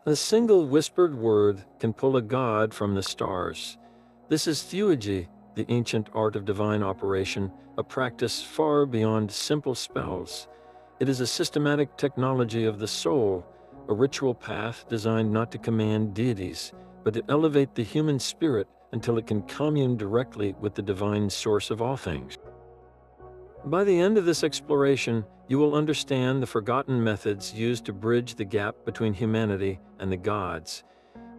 A single whispered word can pull a god from the stars. This is Theurgy, the ancient art of divine operation, a practice far beyond simple spells. It is a systematic technology of the soul, a ritual path designed not to command deities, but to elevate the human spirit until it can commune directly with the divine source of all things. By the end of this exploration, you will understand the forgotten methods used to bridge the gap between humanity and the gods.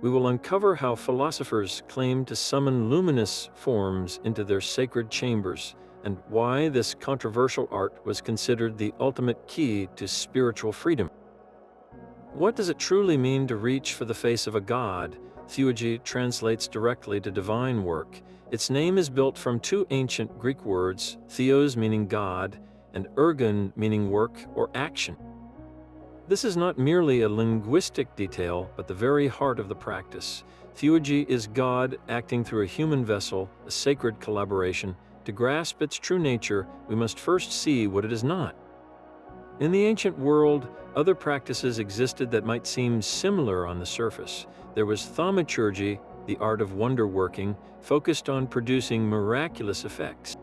We will uncover how philosophers claim to summon luminous forms into their sacred chambers, and why this controversial art was considered the ultimate key to spiritual freedom. What does it truly mean to reach for the face of a god? Theurgy translates directly to divine work. Its name is built from two ancient Greek words, theos meaning God, and ergon meaning work or action. This is not merely a linguistic detail, but the very heart of the practice. Theurgy is God acting through a human vessel, a sacred collaboration. To grasp its true nature, we must first see what it is not. In the ancient world, other practices existed that might seem similar on the surface. There was thaumaturgy, the art of wonder-working, focused on producing miraculous effects.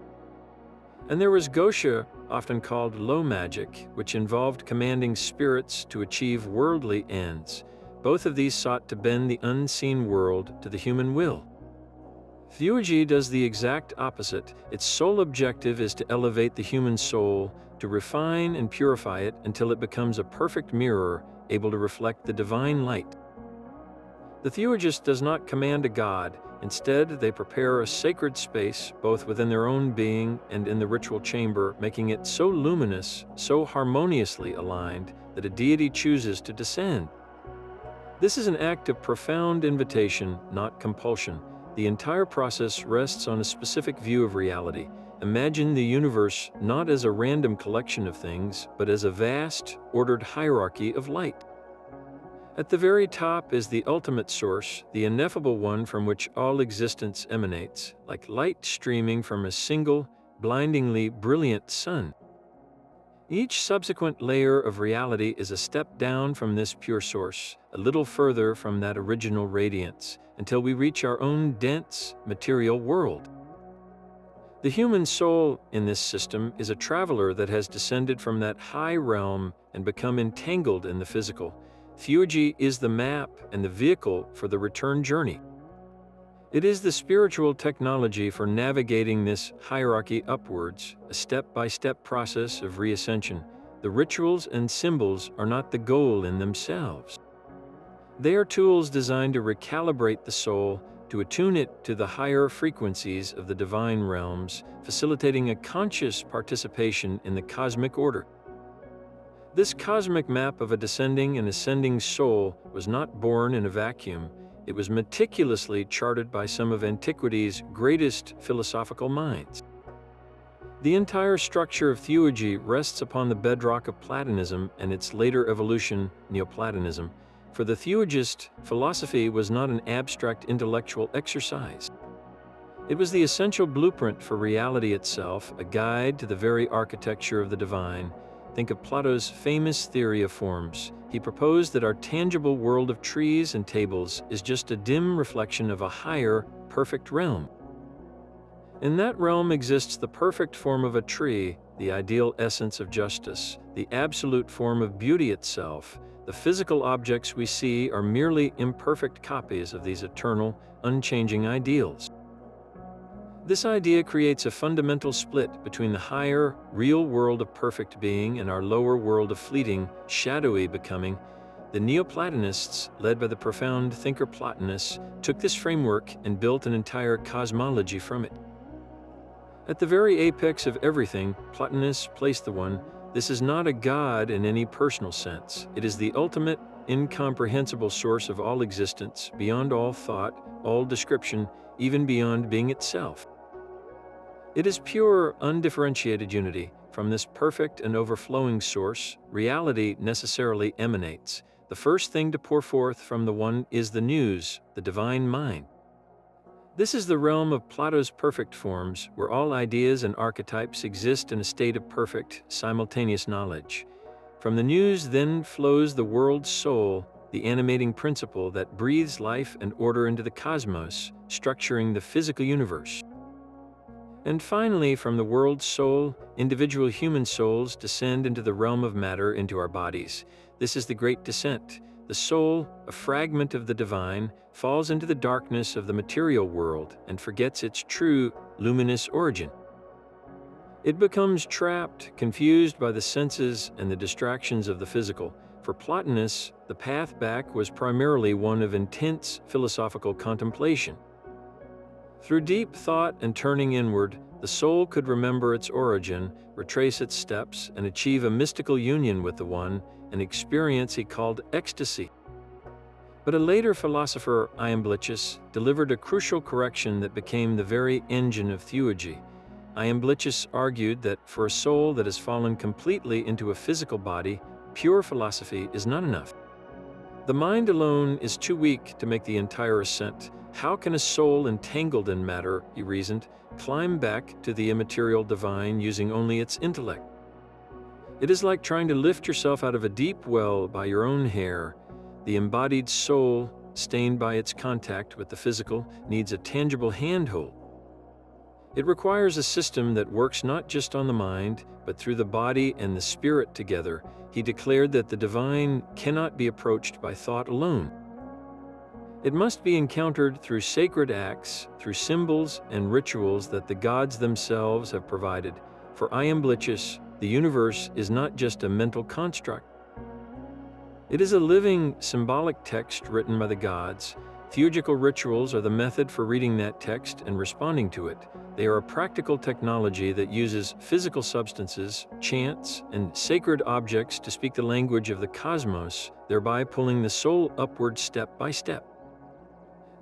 And there was Goetia, often called low magic, which involved commanding spirits to achieve worldly ends. Both of these sought to bend the unseen world to the human will. Theurgy does the exact opposite. Its sole objective is to elevate the human soul, to refine and purify it until it becomes a perfect mirror, able to reflect the divine light. The Theurgist does not command a god. Instead, they prepare a sacred space, both within their own being and in the ritual chamber, making it so luminous, so harmoniously aligned, that a deity chooses to descend. This is an act of profound invitation, not compulsion. The entire process rests on a specific view of reality. Imagine the universe not as a random collection of things, but as a vast, ordered hierarchy of light. At the very top is the ultimate source, the ineffable one from which all existence emanates, like light streaming from a single, blindingly brilliant sun. Each subsequent layer of reality is a step down from this pure source, a little further from that original radiance, until we reach our own dense, material world. The human soul in this system is a traveler that has descended from that high realm and become entangled in the physical. Theurgy is the map and the vehicle for the return journey. It is the spiritual technology for navigating this hierarchy upwards, a step-by-step process of reascension. The rituals and symbols are not the goal in themselves. They are tools designed to recalibrate the soul, to attune it to the higher frequencies of the divine realms, facilitating a conscious participation in the cosmic order. This cosmic map of a descending and ascending soul was not born in a vacuum. It was meticulously charted by some of antiquity's greatest philosophical minds. The entire structure of Theurgy rests upon the bedrock of Platonism and its later evolution, Neoplatonism. For the Theurgist, philosophy was not an abstract intellectual exercise. It was the essential blueprint for reality itself, a guide to the very architecture of the divine. Think of Plato's famous theory of forms. He proposed that our tangible world of trees and tables is just a dim reflection of a higher, perfect realm. In that realm exists the perfect form of a tree, the ideal essence of justice, the absolute form of beauty itself. The physical objects we see are merely imperfect copies of these eternal, unchanging ideals. This idea creates a fundamental split between the higher, real world of perfect being and our lower world of fleeting, shadowy becoming. The Neoplatonists, led by the profound thinker Plotinus, took this framework and built an entire cosmology from it. At the very apex of everything, Plotinus placed the one. This is not a god in any personal sense. It is the ultimate, incomprehensible source of all existence, beyond all thought, all description, even beyond being itself. It is pure, undifferentiated unity. From this perfect and overflowing source, reality necessarily emanates. The first thing to pour forth from the one is the nous, the divine mind. This is the realm of Plato's perfect forms, where all ideas and archetypes exist in a state of perfect, simultaneous knowledge. From the nous then flows the world's soul, the animating principle that breathes life and order into the cosmos, structuring the physical universe. And finally, from the world soul, individual human souls descend into the realm of matter into our bodies. This is the great descent. The soul, a fragment of the divine, falls into the darkness of the material world and forgets its true, luminous origin. It becomes trapped, confused by the senses and the distractions of the physical. For Plotinus, the path back was primarily one of intense philosophical contemplation. Through deep thought and turning inward, the soul could remember its origin, retrace its steps, and achieve a mystical union with the One, an experience he called ecstasy. But a later philosopher, Iamblichus, delivered a crucial correction that became the very engine of Theurgy. Iamblichus argued that for a soul that has fallen completely into a physical body, pure philosophy is not enough. The mind alone is too weak to make the entire ascent. How can a soul entangled in matter, he reasoned, climb back to the immaterial divine using only its intellect? It is like trying to lift yourself out of a deep well by your own hair. The embodied soul, stained by its contact with the physical, needs a tangible handhold. It requires a system that works not just on the mind, but through the body and the spirit together. He declared that the divine cannot be approached by thought alone. It must be encountered through sacred acts, through symbols and rituals that the gods themselves have provided. For Iamblichus, the universe is not just a mental construct. It is a living, symbolic text written by the gods. Theurgical rituals are the method for reading that text and responding to it. They are a practical technology that uses physical substances, chants, and sacred objects to speak the language of the cosmos, thereby pulling the soul upward step by step.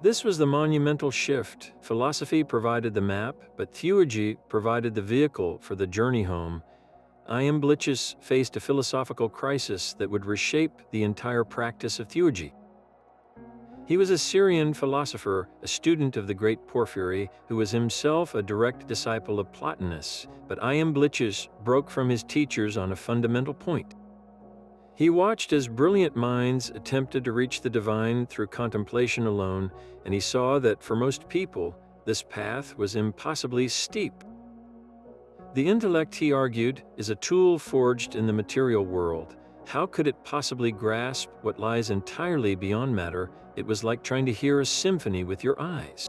This was the monumental shift. Philosophy provided the map, but Theurgy provided the vehicle for the journey home. Iamblichus faced a philosophical crisis that would reshape the entire practice of Theurgy. He was a Syrian philosopher, a student of the great Porphyry, who was himself a direct disciple of Plotinus, but Iamblichus broke from his teachers on a fundamental point. He watched as brilliant minds attempted to reach the divine through contemplation alone, and he saw that for most people, this path was impossibly steep. The intellect, he argued, is a tool forged in the material world. How could it possibly grasp what lies entirely beyond matter? It was like trying to hear a symphony with your eyes.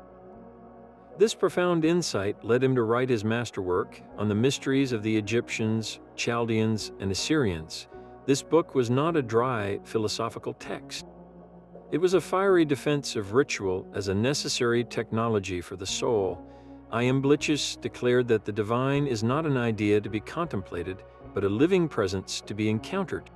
This profound insight led him to write his masterwork on the mysteries of the Egyptians, Chaldeans, and Assyrians. This book was not a dry philosophical text. It was a fiery defense of ritual as a necessary technology for the soul. Iamblichus declared that the divine is not an idea to be contemplated, but a living presence to be encountered.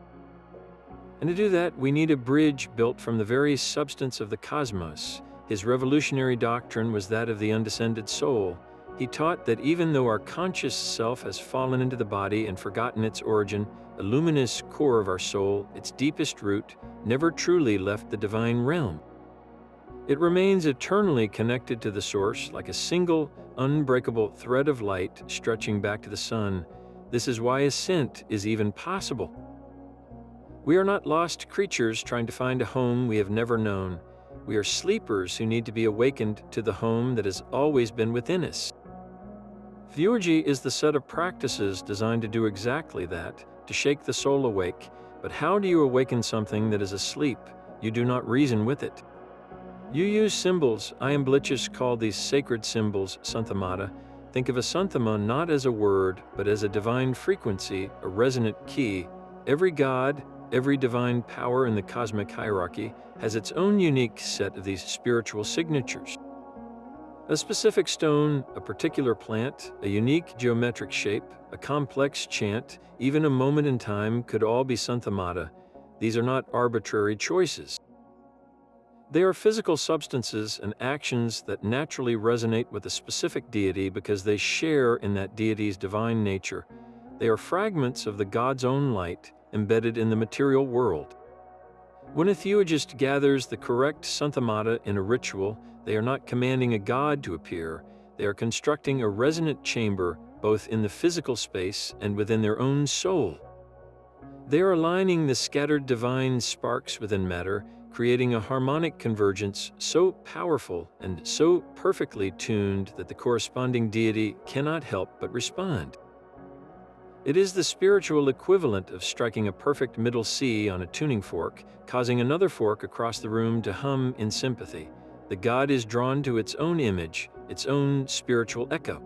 And to do that, we need a bridge built from the very substance of the cosmos. His revolutionary doctrine was that of the undescended soul. He taught that even though our conscious self has fallen into the body and forgotten its origin, the luminous core of our soul, its deepest root, never truly left the divine realm. It remains eternally connected to the source like a single, unbreakable thread of light stretching back to the sun. This is why ascent is even possible. We are not lost creatures trying to find a home we have never known. We are sleepers who need to be awakened to the home that has always been within us. Theurgy is the set of practices designed to do exactly that, to shake the soul awake. But how do you awaken something that is asleep? You do not reason with it. You use symbols. Iamblichus called these sacred symbols santhamata. Think of a santhama not as a word, but as a divine frequency, a resonant key. Every god, every divine power in the cosmic hierarchy has its own unique set of these spiritual signatures. A specific stone, a particular plant, a unique geometric shape, a complex chant, even a moment in time could all be santhamata. These are not arbitrary choices. They are physical substances and actions that naturally resonate with a specific deity because they share in that deity's divine nature. They are fragments of the God's own light embedded in the material world. When a theurgist gathers the correct santhamata in a ritual, they are not commanding a god to appear. They are constructing a resonant chamber both in the physical space and within their own soul. They are aligning the scattered divine sparks within matter, creating a harmonic convergence so powerful and so perfectly tuned that the corresponding deity cannot help but respond. It is the spiritual equivalent of striking a perfect middle C on a tuning fork, causing another fork across the room to hum in sympathy. The god is drawn to its own image, its own spiritual echo.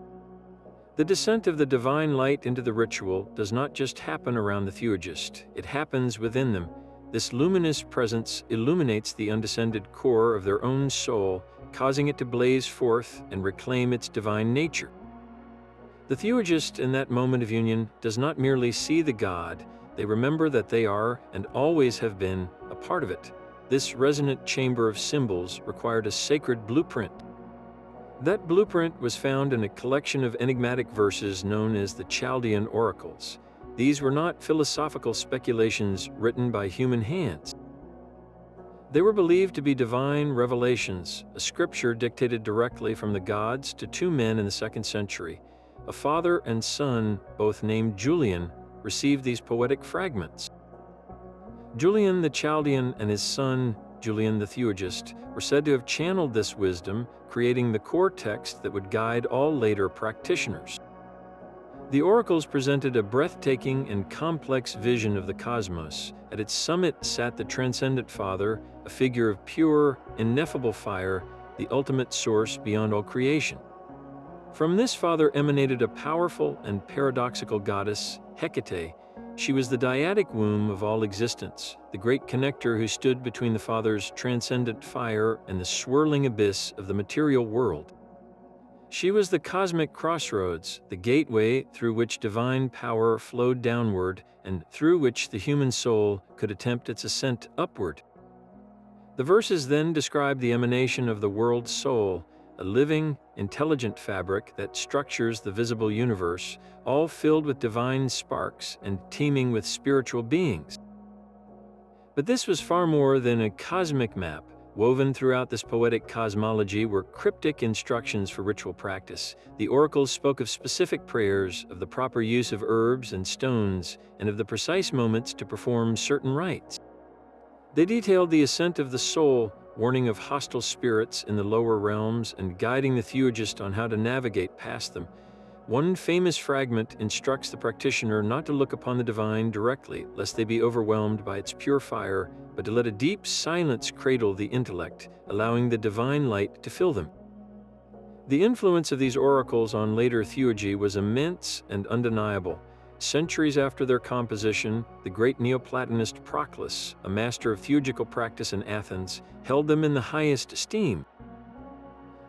The descent of the divine light into the ritual does not just happen around the Theurgist, it happens within them. This luminous presence illuminates the undescended core of their own soul, causing it to blaze forth and reclaim its divine nature. The Theurgist in that moment of union does not merely see the god, they remember that they are, and always have been, a part of it. This resonant chamber of symbols required a sacred blueprint. That blueprint was found in a collection of enigmatic verses known as the Chaldean oracles. These were not philosophical speculations written by human hands. They were believed to be divine revelations, a scripture dictated directly from the gods to two men in the 2nd century. A father and son, both named Julian, received these poetic fragments. Julian the Chaldean and his son, Julian the Theurgist, were said to have channeled this wisdom, creating the core text that would guide all later practitioners. The oracles presented a breathtaking and complex vision of the cosmos. At its summit sat the transcendent Father, a figure of pure, ineffable fire, the ultimate source beyond all creation. From this Father emanated a powerful and paradoxical goddess, Hecate. She was the dyadic womb of all existence, the great connector who stood between the Father's transcendent fire and the swirling abyss of the material world. She was the cosmic crossroads, the gateway through which divine power flowed downward and through which the human soul could attempt its ascent upward. The verses then describe the emanation of the world's soul, a living, intelligent fabric that structures the visible universe, all filled with divine sparks and teeming with spiritual beings. But this was far more than a cosmic map. Woven throughout this poetic cosmology were cryptic instructions for ritual practice. The oracles spoke of specific prayers, of the proper use of herbs and stones, and of the precise moments to perform certain rites. They detailed the ascent of the soul, warning of hostile spirits in the lower realms and guiding the Theurgist on how to navigate past them. One famous fragment instructs the practitioner not to look upon the divine directly, lest they be overwhelmed by its pure fire, but to let a deep silence cradle the intellect, allowing the divine light to fill them. The influence of these oracles on later Theurgy was immense and undeniable. Centuries after their composition, the great Neoplatonist Proclus, a master of theurgical practice in Athens, held them in the highest esteem.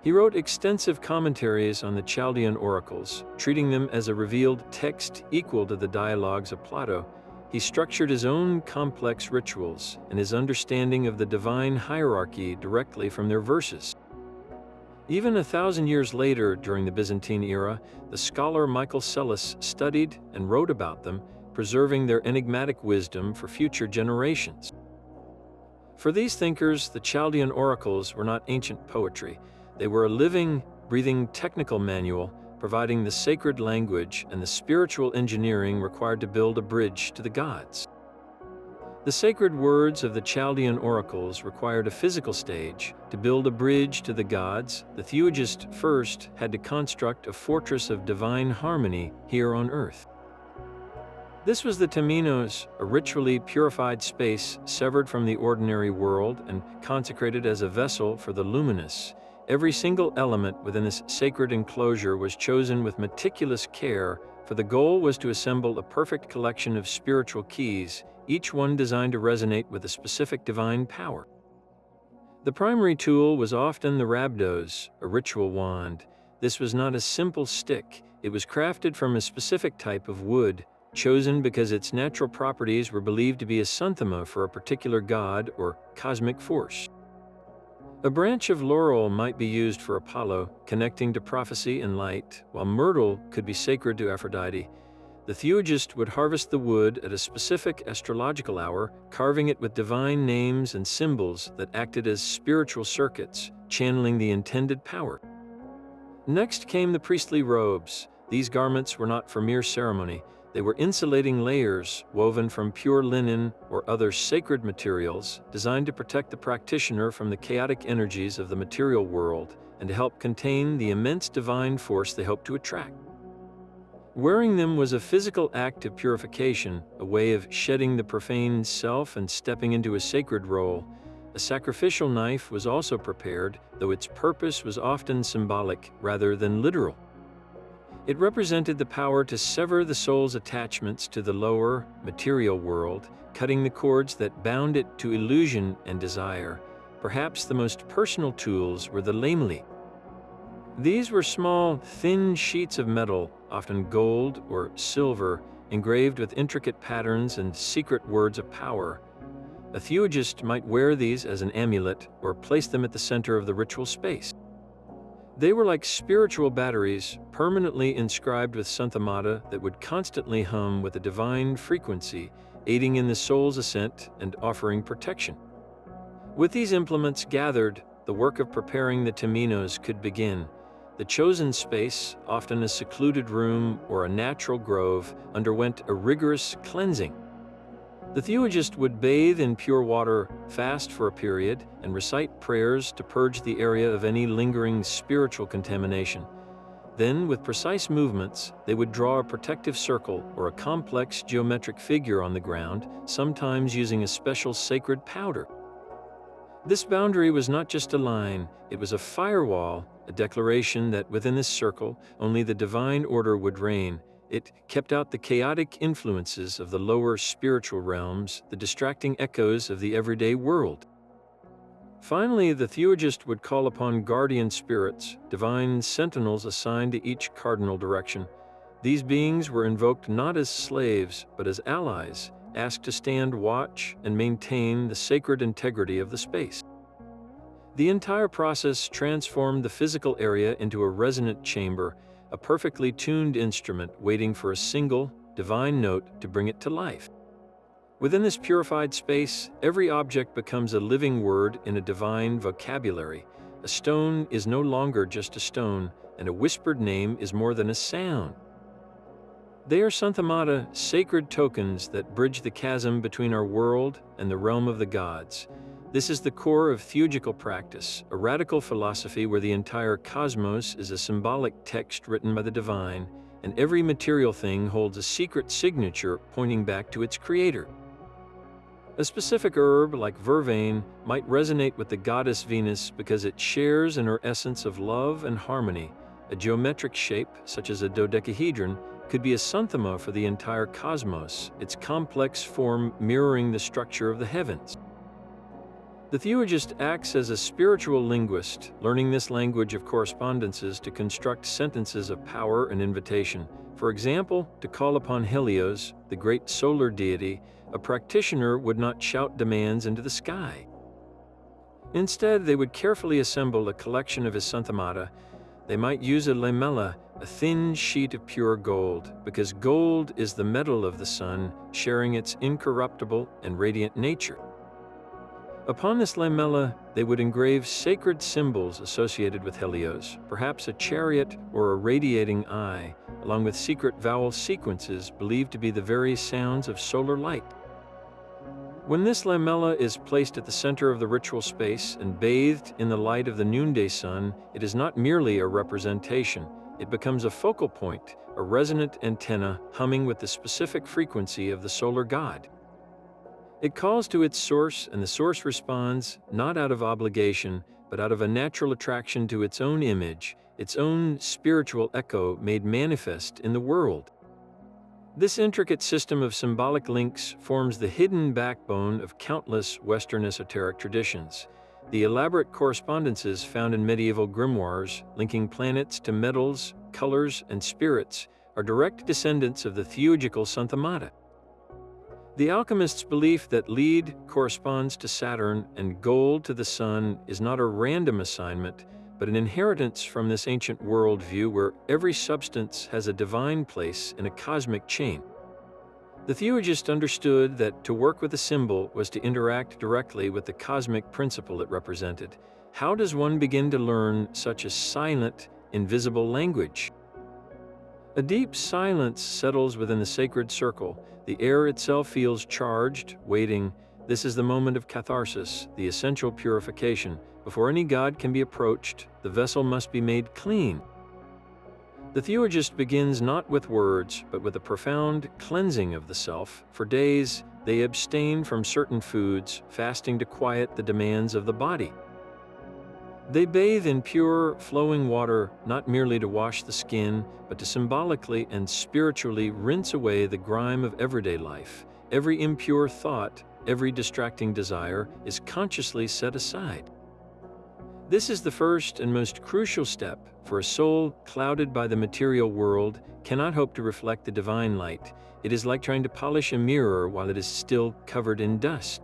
He wrote extensive commentaries on the Chaldean oracles, treating them as a revealed text equal to the dialogues of Plato. He structured his own complex rituals and his understanding of the divine hierarchy directly from their verses. Even 1,000 years later, during the Byzantine era, the scholar Michael Psellos studied and wrote about them, preserving their enigmatic wisdom for future generations. For these thinkers, the Chaldean oracles were not ancient poetry. They were a living, breathing technical manual, providing the sacred language and the spiritual engineering required to build a bridge to the gods. The sacred words of the Chaldean oracles required a physical stage. To build a bridge to the gods, the Theurgist first had to construct a fortress of divine harmony here on earth. This was the Temenos, a ritually purified space severed from the ordinary world and consecrated as a vessel for the luminous. Every single element within this sacred enclosure was chosen with meticulous care, for the goal was to assemble a perfect collection of spiritual keys, each one designed to resonate with a specific divine power. The primary tool was often the rhabdos, a ritual wand. This was not a simple stick. It was crafted from a specific type of wood, chosen because its natural properties were believed to be a synthema for a particular god or cosmic force. A branch of laurel might be used for Apollo, connecting to prophecy and light, while myrtle could be sacred to Aphrodite. The Theurgist would harvest the wood at a specific astrological hour, carving it with divine names and symbols that acted as spiritual circuits, channeling the intended power. Next came the priestly robes. These garments were not for mere ceremony. They were insulating layers woven from pure linen or other sacred materials designed to protect the practitioner from the chaotic energies of the material world and to help contain the immense divine force they hoped to attract. Wearing them was a physical act of purification, a way of shedding the profane self and stepping into a sacred role. A sacrificial knife was also prepared, though its purpose was often symbolic rather than literal. It represented the power to sever the soul's attachments to the lower, material world, cutting the cords that bound it to illusion and desire. Perhaps the most personal tools were the lameli. These were small, thin sheets of metal, often gold or silver, engraved with intricate patterns and secret words of power. A theurgist might wear these as an amulet or place them at the center of the ritual space. They were like spiritual batteries, permanently inscribed with santhamata that would constantly hum with a divine frequency, aiding in the soul's ascent and offering protection. With these implements gathered, the work of preparing the teminos could begin. The chosen space, often a secluded room or a natural grove, underwent a rigorous cleansing. The theurgist would bathe in pure water, fast for a period, and recite prayers to purge the area of any lingering spiritual contamination. Then, with precise movements, they would draw a protective circle or a complex geometric figure on the ground, sometimes using a special sacred powder. This boundary was not just a line, it was a firewall, a declaration that within this circle, only the divine order would reign. It kept out the chaotic influences of the lower spiritual realms, the distracting echoes of the everyday world. Finally, the theurgist would call upon guardian spirits, divine sentinels assigned to each cardinal direction. These beings were invoked not as slaves, but as allies, asked to stand watch and maintain the sacred integrity of the space. The entire process transformed the physical area into a resonant chamber, a perfectly tuned instrument waiting for a single, divine note to bring it to life. Within this purified space, every object becomes a living word in a divine vocabulary. A stone is no longer just a stone, and a whispered name is more than a sound. They are santhamata, sacred tokens that bridge the chasm between our world and the realm of the gods. This is the core of theurgical practice, a radical philosophy where the entire cosmos is a symbolic text written by the divine, and every material thing holds a secret signature pointing back to its creator. A specific herb, like vervain, might resonate with the goddess Venus because it shares in her essence of love and harmony. A geometric shape, such as a dodecahedron, could be a santhama for the entire cosmos, its complex form mirroring the structure of the heavens. The theurgist acts as a spiritual linguist, learning this language of correspondences to construct sentences of power and invitation. For example, to call upon Helios, the great solar deity, a practitioner would not shout demands into the sky. Instead, they would carefully assemble a collection of his santhamata. They might use a lamella, a thin sheet of pure gold, because gold is the metal of the sun, sharing its incorruptible and radiant nature. Upon this lamella, they would engrave sacred symbols associated with Helios, perhaps a chariot or a radiating eye, along with secret vowel sequences believed to be the very sounds of solar light. When this lamella is placed at the center of the ritual space and bathed in the light of the noonday sun, it is not merely a representation. It becomes a focal point, a resonant antenna humming with the specific frequency of the solar god. It calls to its source, and the source responds, not out of obligation, but out of a natural attraction to its own image, its own spiritual echo made manifest in the world. This intricate system of symbolic links forms the hidden backbone of countless Western esoteric traditions. The elaborate correspondences found in medieval grimoires, linking planets to metals, colors, and spirits, are direct descendants of the theurgical santhamata. The alchemist's belief that lead corresponds to Saturn and gold to the sun is not a random assignment, but an inheritance from this ancient worldview where every substance has a divine place in a cosmic chain. The theurgist understood that to work with a symbol was to interact directly with the cosmic principle it represented. How does one begin to learn such a silent, invisible language? A deep silence settles within the sacred circle. The air itself feels charged, waiting. This is the moment of catharsis, the essential purification. Before any god can be approached, the vessel must be made clean. The theurgist begins not with words, but with a profound cleansing of the self. For days, they abstain from certain foods, fasting to quiet the demands of the body. They bathe in pure, flowing water, not merely to wash the skin, but to symbolically and spiritually rinse away the grime of everyday life. Every impure thought, every distracting desire is consciously set aside. This is the first and most crucial step, for a soul clouded by the material world cannot hope to reflect the divine light. It is like trying to polish a mirror while it is still covered in dust.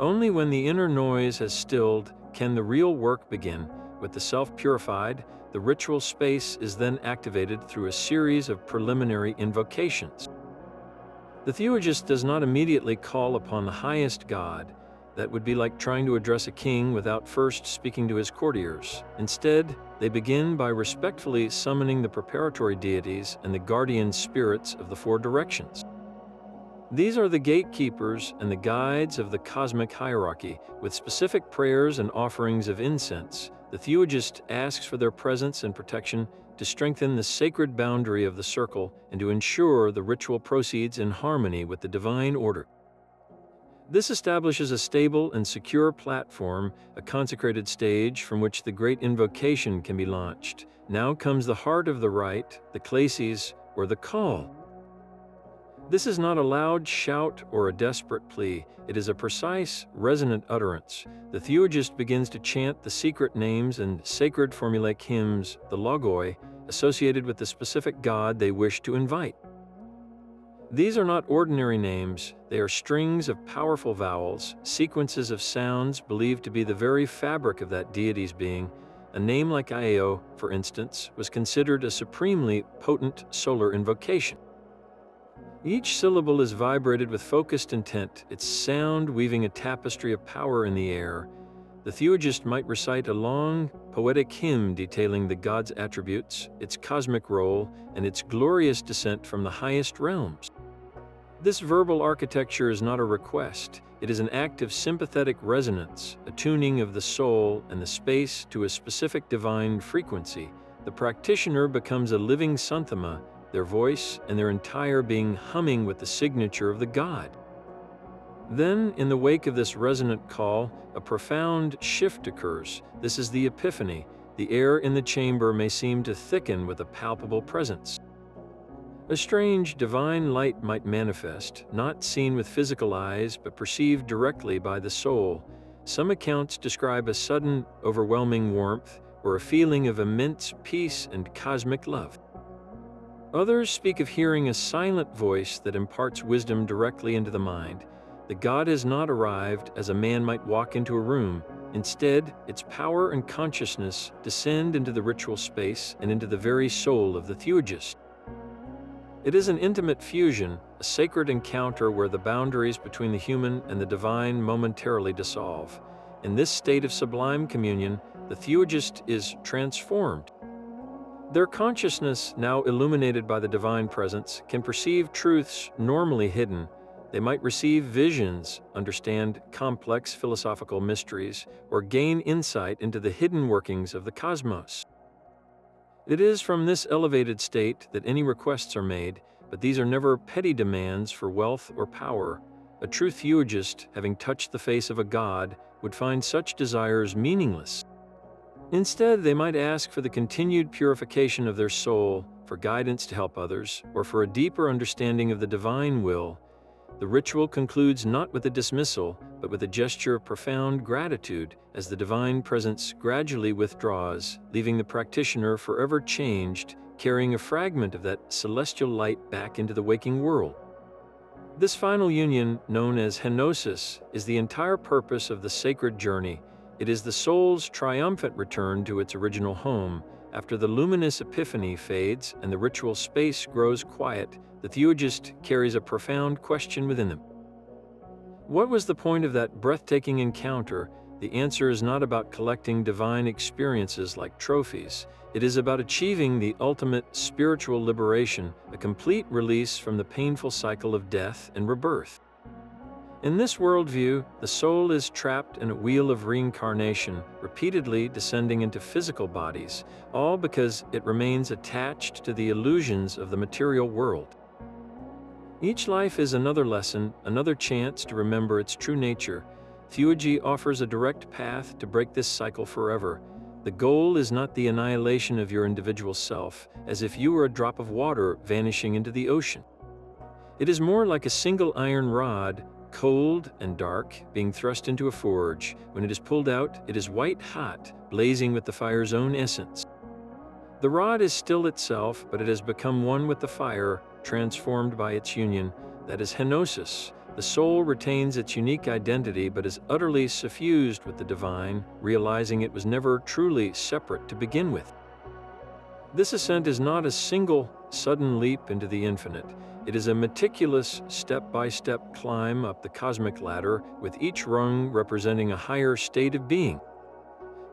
Only when the inner noise has stilled can the real work begin. With the self purified, the ritual space is then activated through a series of preliminary invocations. The theurgist does not immediately call upon the highest god. That would be like trying to address a king without first speaking to his courtiers. Instead, they begin by respectfully summoning the preparatory deities and the guardian spirits of the four directions. These are the gatekeepers and the guides of the cosmic hierarchy. With specific prayers and offerings of incense, the theurgist asks for their presence and protection to strengthen the sacred boundary of the circle and to ensure the ritual proceeds in harmony with the divine order. This establishes a stable and secure platform, a consecrated stage from which the great invocation can be launched. Now comes the heart of the rite, the klesis, or the call. This is not a loud shout or a desperate plea. It is a precise, resonant utterance. The theurgist begins to chant the secret names and sacred formulaic hymns, the logoi, associated with the specific god they wish to invite. These are not ordinary names. They are strings of powerful vowels, sequences of sounds believed to be the very fabric of that deity's being. A name like Io, for instance, was considered a supremely potent solar invocation. Each syllable is vibrated with focused intent, its sound weaving a tapestry of power in the air. The theurgist might recite a long, poetic hymn detailing the god's attributes, its cosmic role, and its glorious descent from the highest realms. This verbal architecture is not a request. It is an act of sympathetic resonance, a tuning of the soul and the space to a specific divine frequency. The practitioner becomes a living santhama, their voice and their entire being humming with the signature of the god. Then, in the wake of this resonant call, a profound shift occurs. This is the epiphany. The air in the chamber may seem to thicken with a palpable presence. A strange, divine light might manifest, not seen with physical eyes, but perceived directly by the soul. Some accounts describe a sudden, overwhelming warmth, or a feeling of immense peace and cosmic love. Others speak of hearing a silent voice that imparts wisdom directly into the mind. The god has not arrived as a man might walk into a room. Instead, its power and consciousness descend into the ritual space and into the very soul of the theurgist. It is an intimate fusion, a sacred encounter where the boundaries between the human and the divine momentarily dissolve. In this state of sublime communion, the theurgist is transformed. Their consciousness, now illuminated by the divine presence, can perceive truths normally hidden. They might receive visions, understand complex philosophical mysteries, or gain insight into the hidden workings of the cosmos. It is from this elevated state that any requests are made, but these are never petty demands for wealth or power. A true theurgist, having touched the face of a god, would find such desires meaningless. Instead, they might ask for the continued purification of their soul, for guidance to help others, or for a deeper understanding of the divine will. The ritual concludes not with a dismissal, but with a gesture of profound gratitude as the divine presence gradually withdraws, leaving the practitioner forever changed, carrying a fragment of that celestial light back into the waking world. This final union, known as henosis, is the entire purpose of the sacred journey. It is the soul's triumphant return to its original home. After the luminous epiphany fades and the ritual space grows quiet, the theurgist carries a profound question within them. What was the point of that breathtaking encounter? the answer is not about collecting divine experiences like trophies. It is about achieving the ultimate spiritual liberation, a complete release from the painful cycle of death and rebirth. In this worldview, the soul is trapped in a wheel of reincarnation, repeatedly descending into physical bodies, all because it remains attached to the illusions of the material world. Each life is another lesson, another chance to remember its true nature. Theurgy offers a direct path to break this cycle forever. The goal is not the annihilation of your individual self, as if you were a drop of water vanishing into the ocean. It is more like a single iron rod, cold and dark, being thrust into a forge. When it is pulled out, it is white hot, blazing with the fire's own essence. The rod is still itself, but it has become one with the fire, transformed by its union. That is henosis. The soul retains its unique identity, but is utterly suffused with the divine, realizing it was never truly separate to begin with. This ascent is not a single, sudden leap into the infinite. It is a meticulous, step-by-step climb up the cosmic ladder, with each rung representing a higher state of being.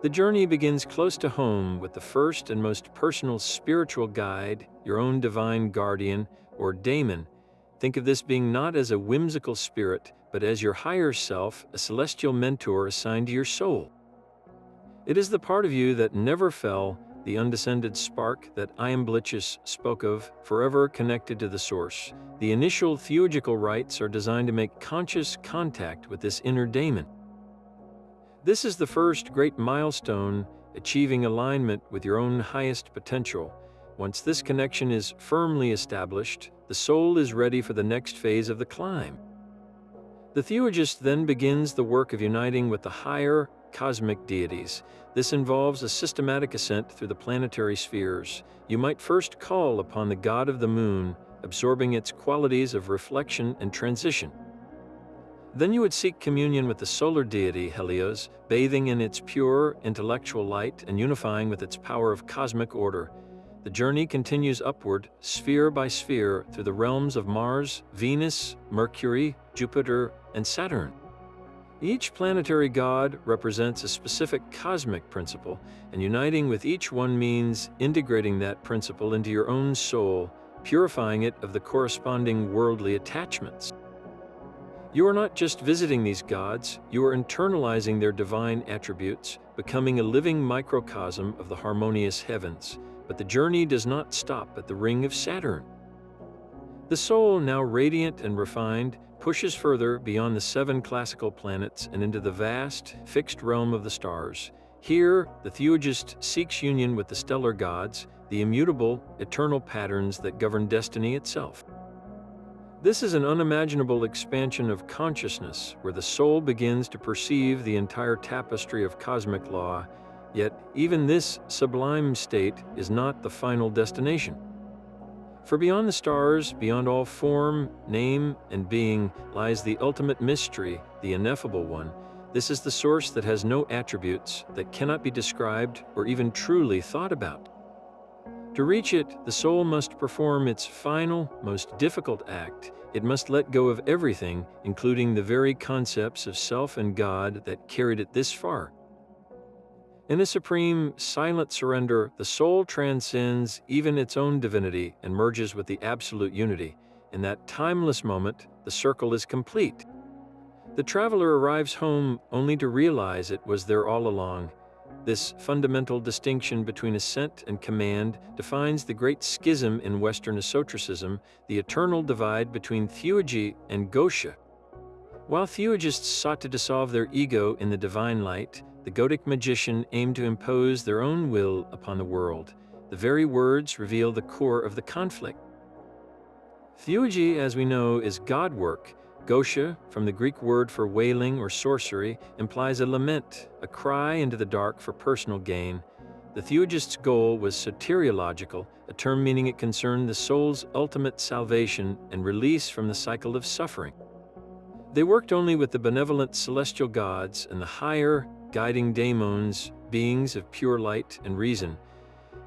The journey begins close to home with the first and most personal spiritual guide, your own divine guardian, or daemon. Think of this being not as a whimsical spirit, but as your higher self, a celestial mentor assigned to your soul. It is the part of you that never fell, the undescended spark that Iamblichus spoke of, forever connected to the source. The initial theurgical rites are designed to make conscious contact with this inner daemon. This is the first great milestone, achieving alignment with your own highest potential. Once this connection is firmly established, the soul is ready for the next phase of the climb. The theurgist then begins the work of uniting with the higher, cosmic deities. This involves a systematic ascent through the planetary spheres. You might first call upon the god of the moon, absorbing its qualities of reflection and transition. Then you would seek communion with the solar deity Helios, bathing in its pure, intellectual light and unifying with its power of cosmic order. The journey continues upward, sphere by sphere, through the realms of Mars, Venus, Mercury, Jupiter, and Saturn. Each planetary god represents a specific cosmic principle, and uniting with each one means integrating that principle into your own soul, purifying it of the corresponding worldly attachments. You are not just visiting these gods, you are internalizing their divine attributes, becoming a living microcosm of the harmonious heavens. But the journey does not stop at the ring of Saturn. The soul, now radiant and refined, pushes further beyond the 7 classical planets and into the vast, fixed realm of the stars. Here, the theurgist seeks union with the stellar gods, the immutable, eternal patterns that govern destiny itself. This is an unimaginable expansion of consciousness, where the soul begins to perceive the entire tapestry of cosmic law. Yet, even this sublime state is not the final destination. For beyond the stars, beyond all form, name, and being, lies the ultimate mystery, the ineffable one. This is the source that has no attributes, that cannot be described or even truly thought about. To reach it, the soul must perform its final, most difficult act. It must let go of everything, including the very concepts of self and God that carried it this far. In a supreme, silent surrender, the soul transcends even its own divinity and merges with the absolute unity. In that timeless moment, the circle is complete. The traveler arrives home only to realize it was there all along. This fundamental distinction between ascent and command defines the great schism in Western esotericism, the eternal divide between Theurgy and Goetia. While theurgists sought to dissolve their ego in the divine light, the Goetic magician aimed to impose their own will upon the world. The very words reveal the core of the conflict. Theurgy, as we know, is God work. Goetia, from the Greek word for wailing or sorcery, implies a lament, a cry into the dark for personal gain. The theurgist's goal was soteriological, a term meaning it concerned the soul's ultimate salvation and release from the cycle of suffering. They worked only with the benevolent celestial gods and the higher, guiding daemons, beings of pure light and reason.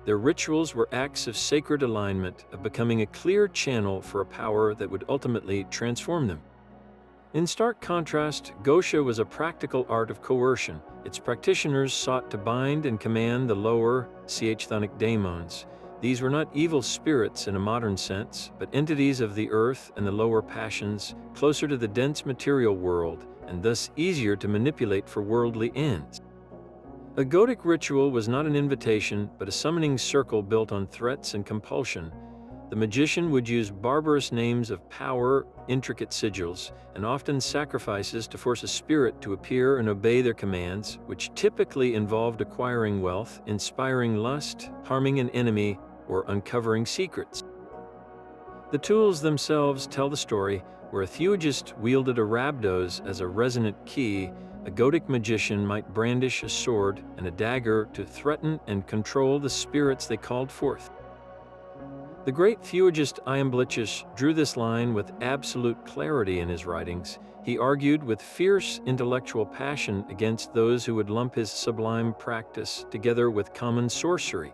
Their rituals were acts of sacred alignment, of becoming a clear channel for a power that would ultimately transform them. In stark contrast, Goetia was a practical art of coercion. Its practitioners sought to bind and command the lower, chthonic daemons. These were not evil spirits in a modern sense, but entities of the earth and the lower passions, closer to the dense material world, and thus easier to manipulate for worldly ends. A Goetic ritual was not an invitation, but a summoning circle built on threats and compulsion. The magician would use barbarous names of power, intricate sigils, and often sacrifices to force a spirit to appear and obey their commands, which typically involved acquiring wealth, inspiring lust, harming an enemy, or uncovering secrets. The tools themselves tell the story, where a theurgist wielded a rhabdos as a resonant key. A Goetic magician might brandish a sword and a dagger to threaten and control the spirits they called forth. The great theurgist Iamblichus drew this line with absolute clarity in his writings. He argued with fierce intellectual passion against those who would lump his sublime practice together with common sorcery.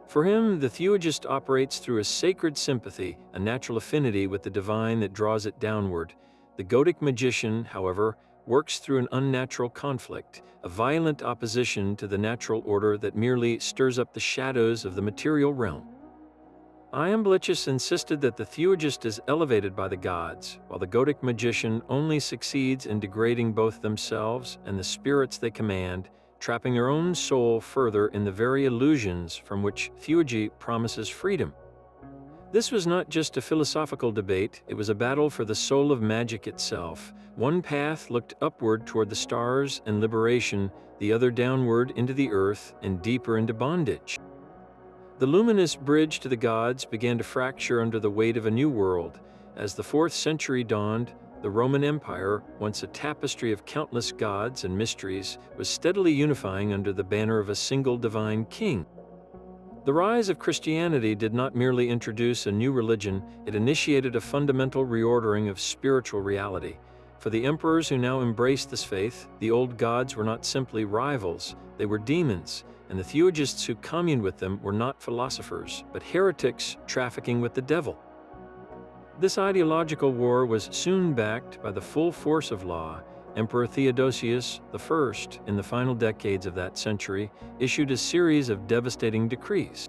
For him, the theurgist operates through a sacred sympathy, a natural affinity with the divine that draws it downward. The Goetic magician, however, works through an unnatural conflict, a violent opposition to the natural order that merely stirs up the shadows of the material realm. Iamblichus insisted that the theurgist is elevated by the gods, while the Goetic magician only succeeds in degrading both themselves and the spirits they command, trapping their own soul further in the very illusions from which Theurgy promises freedom. This was not just a philosophical debate, it was a battle for the soul of magic itself. One path looked upward toward the stars and liberation, the other downward into the earth and deeper into bondage. The luminous bridge to the gods began to fracture under the weight of a new world. As the 4th century dawned, the Roman Empire, once a tapestry of countless gods and mysteries, was steadily unifying under the banner of a single divine king. The rise of Christianity did not merely introduce a new religion, it initiated a fundamental reordering of spiritual reality. For the emperors who now embraced this faith, the old gods were not simply rivals, they were demons, and the theurgists who communed with them were not philosophers, but heretics trafficking with the devil. This ideological war was soon backed by the full force of law. Emperor Theodosius I, in the final decades of that century, issued a series of devastating decrees.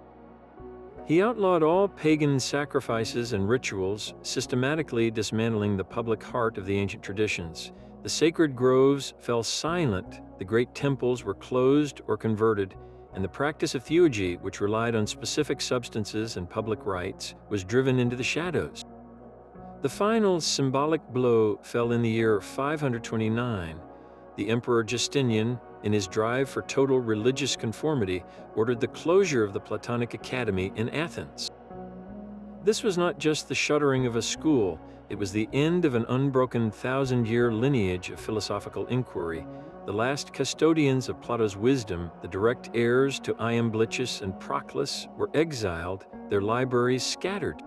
He outlawed all pagan sacrifices and rituals, systematically dismantling the public heart of the ancient traditions. The sacred groves fell silent, the great temples were closed or converted, and the practice of theurgy, which relied on specific substances and public rites, was driven into the shadows. The final symbolic blow fell in the year 529. The Emperor Justinian, in his drive for total religious conformity, ordered the closure of the Platonic Academy in Athens. This was not just the shuttering of a school, it was the end of an unbroken 1,000-year lineage of philosophical inquiry. The last custodians of Plato's wisdom, the direct heirs to Iamblichus and Proclus, were exiled, their libraries scattered.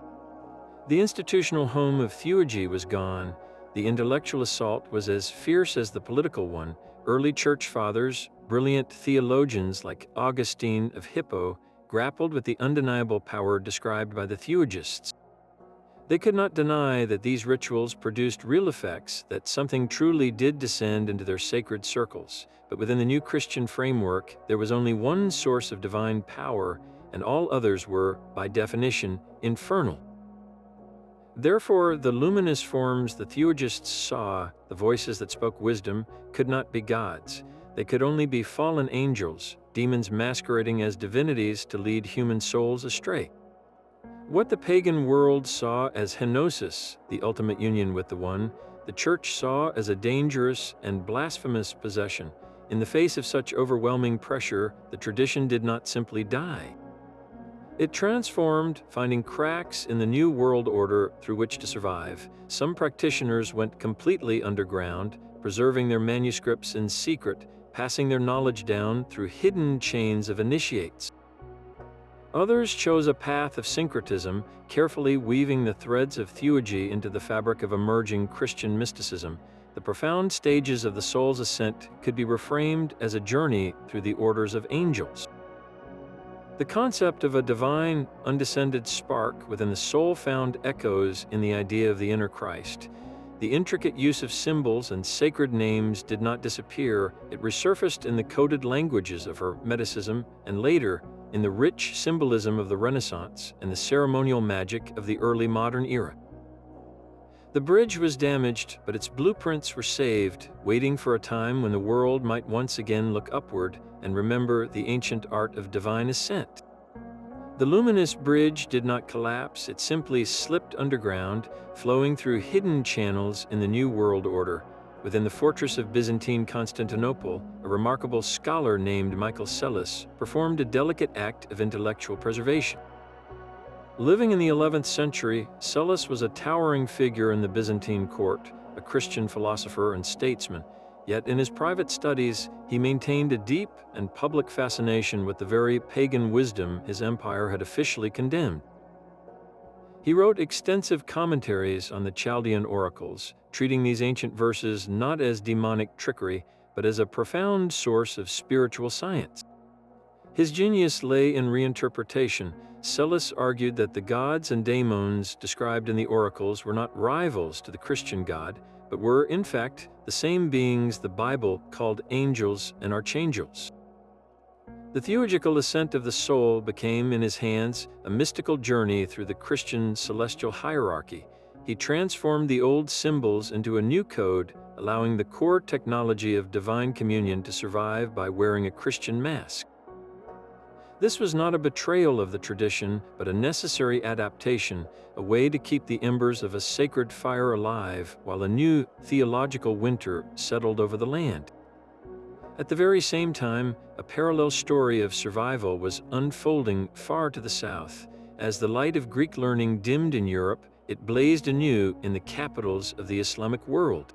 The institutional home of Theurgy was gone. The intellectual assault was as fierce as the political one. Early church fathers, brilliant theologians like Augustine of Hippo, grappled with the undeniable power described by the Theurgists. They could not deny that these rituals produced real effects, that something truly did descend into their sacred circles. But within the new Christian framework, there was only one source of divine power, and all others were, by definition, infernal. Therefore, the luminous forms the Theurgists saw, the voices that spoke wisdom, could not be gods. They could only be fallen angels, demons masquerading as divinities to lead human souls astray. What the pagan world saw as henosis, the ultimate union with the One, the Church saw as a dangerous and blasphemous possession. In the face of such overwhelming pressure, the tradition did not simply die. It transformed, finding cracks in the new world order through which to survive. Some practitioners went completely underground, preserving their manuscripts in secret, passing their knowledge down through hidden chains of initiates. Others chose a path of syncretism, carefully weaving the threads of theurgy into the fabric of emerging Christian mysticism. The profound stages of the soul's ascent could be reframed as a journey through the orders of angels. The concept of a divine, undescended spark within the soul found echoes in the idea of the inner Christ. The intricate use of symbols and sacred names did not disappear. It resurfaced in the coded languages of Hermeticism and later in the rich symbolism of the Renaissance and the ceremonial magic of the early modern era. The bridge was damaged, but its blueprints were saved, waiting for a time when the world might once again look upward and remember the ancient art of divine ascent. The luminous bridge did not collapse, it simply slipped underground, flowing through hidden channels in the New World Order. Within the fortress of Byzantine Constantinople, a remarkable scholar named Michael Psellos performed a delicate act of intellectual preservation. Living in the 11th century, Psellos was a towering figure in the Byzantine court, a Christian philosopher and statesman. Yet in his private studies, he maintained a deep and public fascination with the very pagan wisdom his empire had officially condemned. He wrote extensive commentaries on the Chaldean oracles, treating these ancient verses not as demonic trickery, but as a profound source of spiritual science. His genius lay in reinterpretation. Psellos argued that the gods and daemons described in the oracles were not rivals to the Christian God, but were, in fact, the same beings the Bible called angels and archangels. The theurgical ascent of the soul became, in his hands, a mystical journey through the Christian celestial hierarchy. He transformed the old symbols into a new code, allowing the core technology of divine communion to survive by wearing a Christian mask. This was not a betrayal of the tradition, but a necessary adaptation, a way to keep the embers of a sacred fire alive while a new theological winter settled over the land. At the very same time, a parallel story of survival was unfolding far to the south. As the light of Greek learning dimmed in Europe, it blazed anew in the capitals of the Islamic world.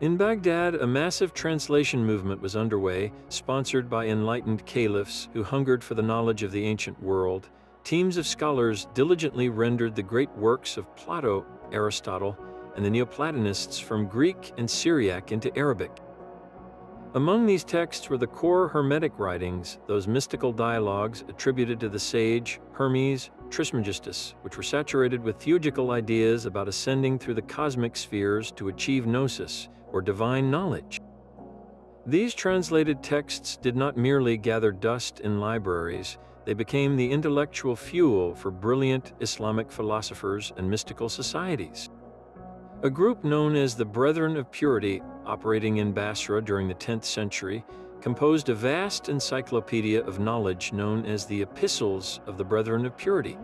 In Baghdad, a massive translation movement was underway, sponsored by enlightened caliphs who hungered for the knowledge of the ancient world. Teams of scholars diligently rendered the great works of Plato, Aristotle, and the Neoplatonists from Greek and Syriac into Arabic. Among these texts were the core Hermetic writings, those mystical dialogues attributed to the sage Hermes Trismegistus, which were saturated with theurgical ideas about ascending through the cosmic spheres to achieve gnosis, or divine knowledge. These translated texts did not merely gather dust in libraries, they became the intellectual fuel for brilliant Islamic philosophers and mystical societies. A group known as the Brethren of Purity, operating in Basra during the 10th century, composed a vast encyclopedia of knowledge known as the Epistles of the Brethren of Purity.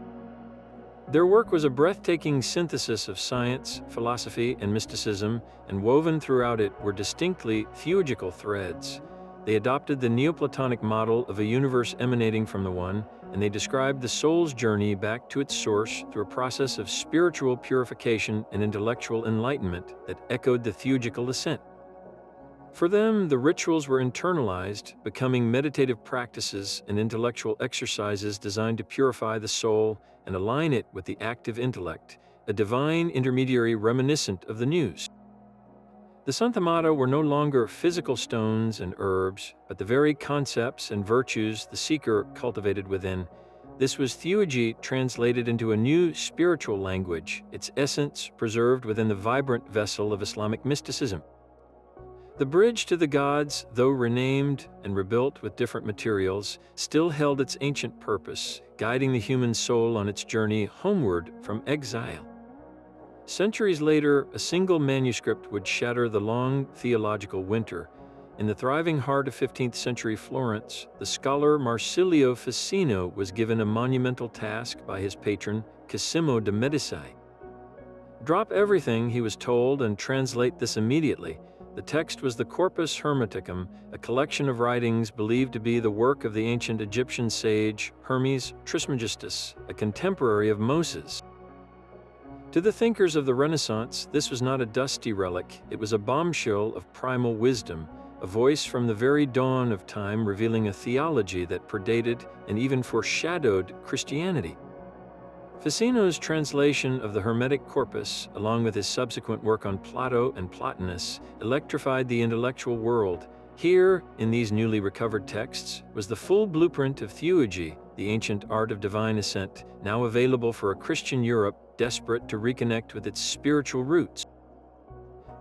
Their work was a breathtaking synthesis of science, philosophy, and mysticism, and woven throughout it were distinctly theurgical threads. They adopted the Neoplatonic model of a universe emanating from the One, and they described the soul's journey back to its source through a process of spiritual purification and intellectual enlightenment that echoed the theurgical ascent. For them, the rituals were internalized, becoming meditative practices and intellectual exercises designed to purify the soul and align it with the active intellect, a divine intermediary reminiscent of the Nous. The Santamata were no longer physical stones and herbs, but the very concepts and virtues the seeker cultivated within. This was Theurgy translated into a new spiritual language, its essence preserved within the vibrant vessel of Islamic mysticism. The bridge to the gods, though renamed and rebuilt with different materials, still held its ancient purpose, guiding the human soul on its journey homeward from exile. Centuries later, a single manuscript would shatter the long theological winter. In the thriving heart of 15th century Florence, the scholar Marsilio Ficino was given a monumental task by his patron, Cosimo de' Medici. Drop everything, he was told, and translate this immediately. The text was the Corpus Hermeticum, a collection of writings believed to be the work of the ancient Egyptian sage Hermes Trismegistus, a contemporary of Moses. To the thinkers of the Renaissance, this was not a dusty relic, it was a bombshell of primal wisdom, a voice from the very dawn of time revealing a theology that predated and even foreshadowed Christianity. Ficino's translation of the Hermetic corpus, along with his subsequent work on Plato and Plotinus, electrified the intellectual world. Here, in these newly recovered texts, was the full blueprint of Theurgy, the ancient art of divine ascent, now available for a Christian Europe desperate to reconnect with its spiritual roots.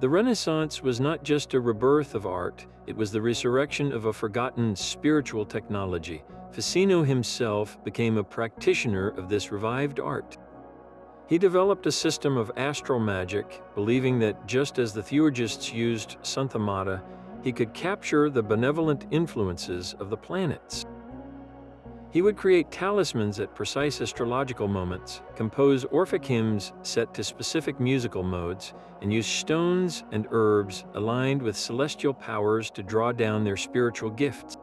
The Renaissance was not just a rebirth of art, it was the resurrection of a forgotten spiritual technology. Ficino himself became a practitioner of this revived art. He developed a system of astral magic, believing that just as the Theurgists used Santhamata, he could capture the benevolent influences of the planets. He would create talismans at precise astrological moments, compose Orphic hymns set to specific musical modes, and use stones and herbs aligned with celestial powers to draw down their spiritual gifts.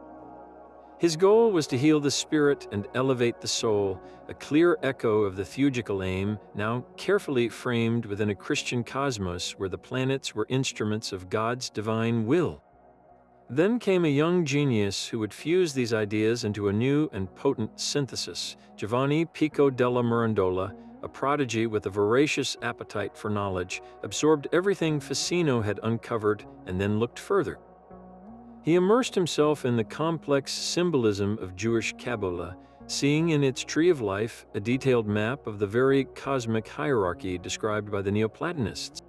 His goal was to heal the spirit and elevate the soul, a clear echo of the theurgical aim, now carefully framed within a Christian cosmos where the planets were instruments of God's divine will. Then came a young genius who would fuse these ideas into a new and potent synthesis. Giovanni Pico della Mirandola, a prodigy with a voracious appetite for knowledge, absorbed everything Ficino had uncovered and then looked further. He immersed himself in the complex symbolism of Jewish Kabbalah, seeing in its tree of life a detailed map of the very cosmic hierarchy described by the Neoplatonists.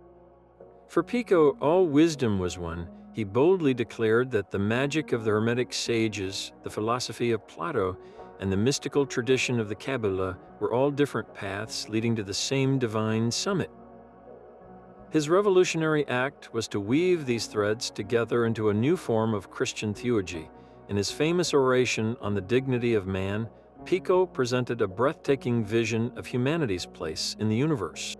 For Pico, all wisdom was one. He boldly declared that the magic of the Hermetic sages, the philosophy of Plato, and the mystical tradition of the Kabbalah were all different paths leading to the same divine summit. His revolutionary act was to weave these threads together into a new form of Christian theurgy. In his famous oration on the dignity of man, Pico presented a breathtaking vision of humanity's place in the universe.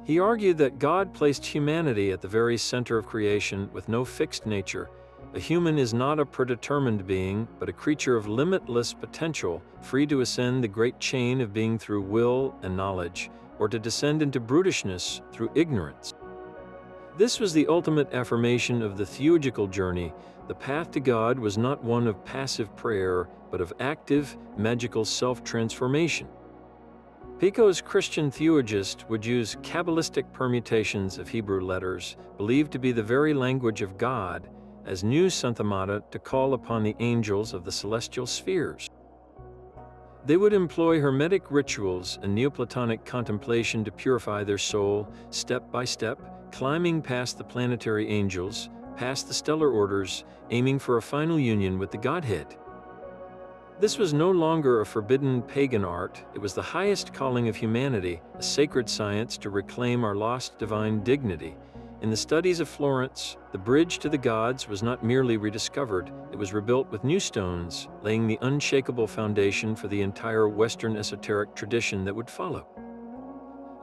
He argued that God placed humanity at the very center of creation with no fixed nature. A human is not a predetermined being, but a creature of limitless potential, free to ascend the great chain of being through will and knowledge, or to descend into brutishness through ignorance. This was the ultimate affirmation of the theurgical journey. The path to God was not one of passive prayer, but of active, magical self-transformation. Pico's Christian theurgist would use Kabbalistic permutations of Hebrew letters, believed to be the very language of God, as new Santhamata to call upon the angels of the celestial spheres. They would employ Hermetic rituals and Neoplatonic contemplation to purify their soul, step by step, climbing past the planetary angels, past the stellar orders, aiming for a final union with the Godhead. This was no longer a forbidden pagan art, it was the highest calling of humanity, a sacred science to reclaim our lost divine dignity. In the studies of Florence, the bridge to the gods was not merely rediscovered, it was rebuilt with new stones, laying the unshakable foundation for the entire Western esoteric tradition that would follow.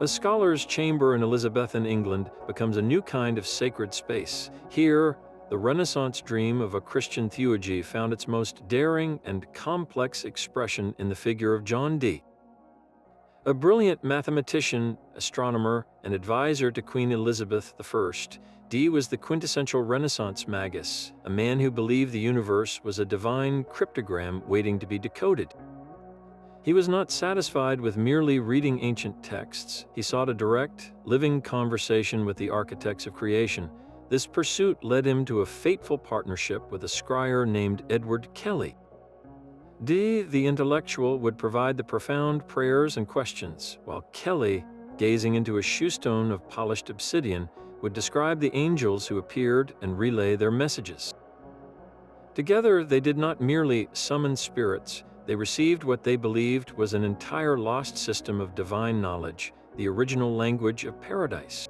A scholar's chamber in Elizabethan England becomes a new kind of sacred space. Here, the Renaissance dream of a Christian theurgy found its most daring and complex expression in the figure of John Dee. A brilliant mathematician, astronomer, and advisor to Queen Elizabeth I, Dee was the quintessential Renaissance magus, a man who believed the universe was a divine cryptogram waiting to be decoded. He was not satisfied with merely reading ancient texts. He sought a direct, living conversation with the architects of creation. This pursuit led him to a fateful partnership with a scryer named Edward Kelly. Dee, the intellectual, would provide the profound prayers and questions, while Kelly, gazing into a shoestone of polished obsidian, would describe the angels who appeared and relay their messages. Together, they did not merely summon spirits, they received what they believed was an entire lost system of divine knowledge, the original language of paradise.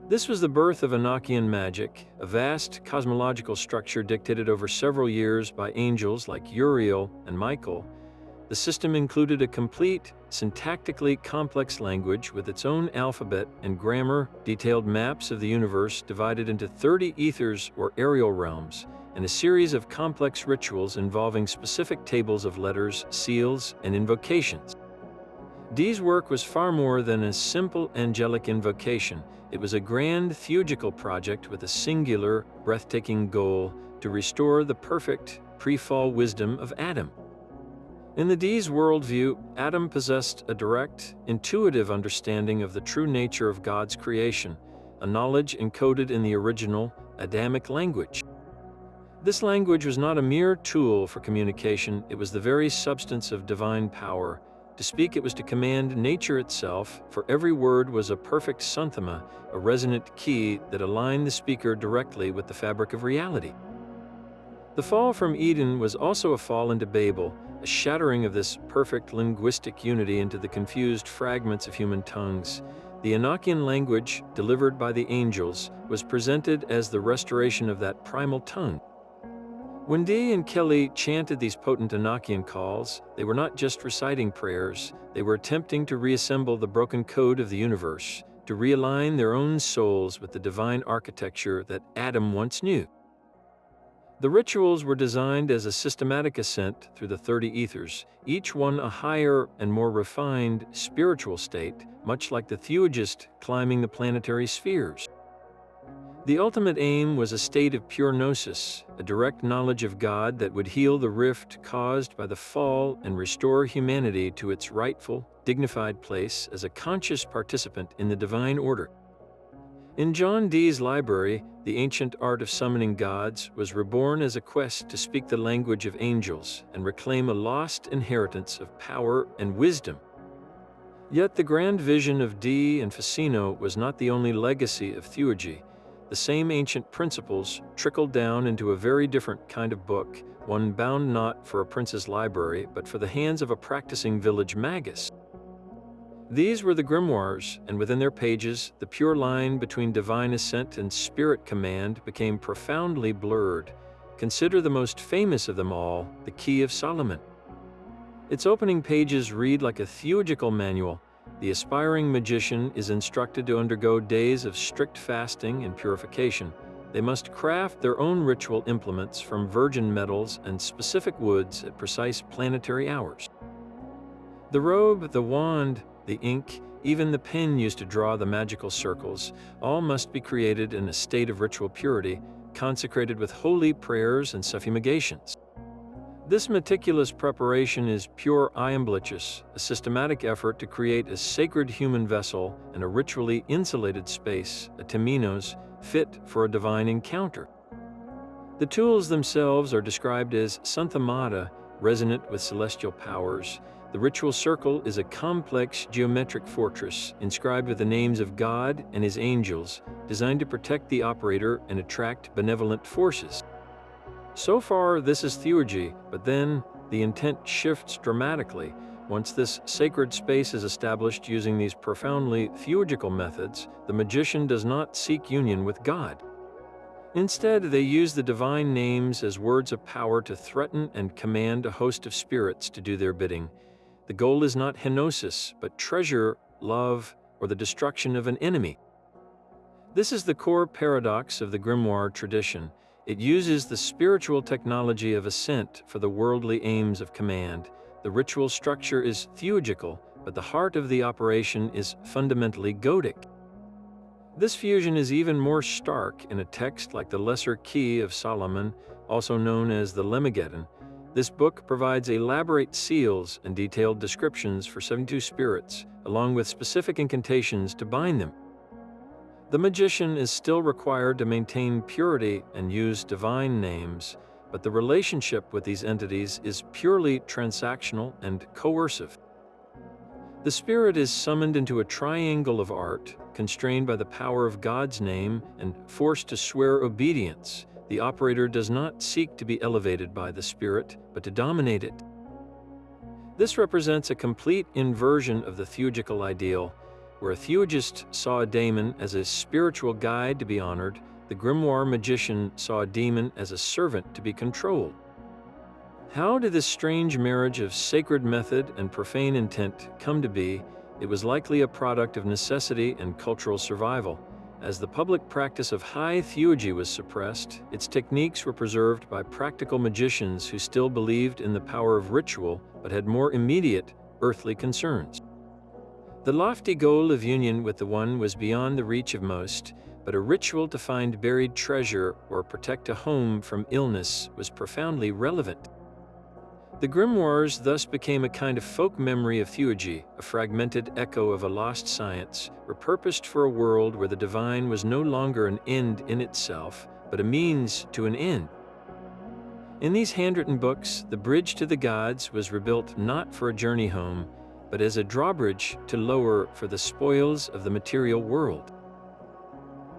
This was the birth of Enochian magic, a vast cosmological structure dictated over several years by angels like Uriel and Michael. The system included a complete, syntactically complex language with its own alphabet and grammar, detailed maps of the universe divided into 30 ethers or aerial realms, and a series of complex rituals involving specific tables of letters, seals, and invocations. Dee's work was far more than a simple angelic invocation. It was a grand theurgical project with a singular, breathtaking goal to restore the perfect, pre-fall wisdom of Adam. In the Dee's worldview, Adam possessed a direct, intuitive understanding of the true nature of God's creation, a knowledge encoded in the original, Adamic language. This language was not a mere tool for communication, it was the very substance of divine power, To speak, it was to command nature itself, for every word was a perfect synthema, a resonant key that aligned the speaker directly with the fabric of reality. The fall from Eden was also a fall into Babel, a shattering of this perfect linguistic unity into the confused fragments of human tongues. The Enochian language, delivered by the angels, was presented as the restoration of that primal tongue. When Dee and Kelly chanted these potent Enochian calls, they were not just reciting prayers, they were attempting to reassemble the broken code of the universe, to realign their own souls with the divine architecture that Adam once knew. The rituals were designed as a systematic ascent through the 30 ethers, each one a higher and more refined spiritual state, much like the Theurgist climbing the planetary spheres. The ultimate aim was a state of pure gnosis, a direct knowledge of God that would heal the rift caused by the fall and restore humanity to its rightful, dignified place as a conscious participant in the divine order. In John Dee's library, the ancient art of summoning gods was reborn as a quest to speak the language of angels and reclaim a lost inheritance of power and wisdom. Yet the grand vision of Dee and Ficino was not the only legacy of Theurgy. The same ancient principles trickled down into a very different kind of book, one bound not for a prince's library, but for the hands of a practicing village magus. These were the grimoires, and within their pages, the pure line between divine ascent and spirit command became profoundly blurred. Consider the most famous of them all, the Key of Solomon. Its opening pages read like a theurgical manual. The aspiring magician is instructed to undergo days of strict fasting and purification. They must craft their own ritual implements from virgin metals and specific woods at precise planetary hours. The robe, the wand, the ink, even the pen used to draw the magical circles, all must be created in a state of ritual purity, consecrated with holy prayers and suffumigations. This meticulous preparation is pure iamblichus, a systematic effort to create a sacred human vessel and a ritually insulated space, a temenos, fit for a divine encounter. The tools themselves are described as santhamata, resonant with celestial powers. The ritual circle is a complex geometric fortress inscribed with the names of God and his angels, designed to protect the operator and attract benevolent forces. So far, this is Theurgy, but then the intent shifts dramatically. Once this sacred space is established using these profoundly theurgical methods, the magician does not seek union with God. Instead, they use the divine names as words of power to threaten and command a host of spirits to do their bidding. The goal is not henosis, but treasure, love, or the destruction of an enemy. This is the core paradox of the grimoire tradition. It uses the spiritual technology of ascent for the worldly aims of command. The ritual structure is theurgical, but the heart of the operation is fundamentally Goetic. This fusion is even more stark in a text like the Lesser Key of Solomon, also known as the Lemegeddon. This book provides elaborate seals and detailed descriptions for 72 spirits, along with specific incantations to bind them. The magician is still required to maintain purity and use divine names, but the relationship with these entities is purely transactional and coercive. The spirit is summoned into a triangle of art, constrained by the power of God's name and forced to swear obedience. The operator does not seek to be elevated by the spirit, but to dominate it. This represents a complete inversion of the theurgical ideal. Where a theurgist saw a daemon as a spiritual guide to be honored, the grimoire magician saw a demon as a servant to be controlled. How did this strange marriage of sacred method and profane intent come to be? It was likely a product of necessity and cultural survival. As the public practice of high theurgy was suppressed, its techniques were preserved by practical magicians who still believed in the power of ritual but had more immediate, earthly concerns. The lofty goal of union with the One was beyond the reach of most, but a ritual to find buried treasure or protect a home from illness was profoundly relevant. The grimoires thus became a kind of folk memory of Theurgy, a fragmented echo of a lost science, repurposed for a world where the divine was no longer an end in itself, but a means to an end. In these handwritten books, the bridge to the gods was rebuilt not for a journey home, but as a drawbridge to lower for the spoils of the material world.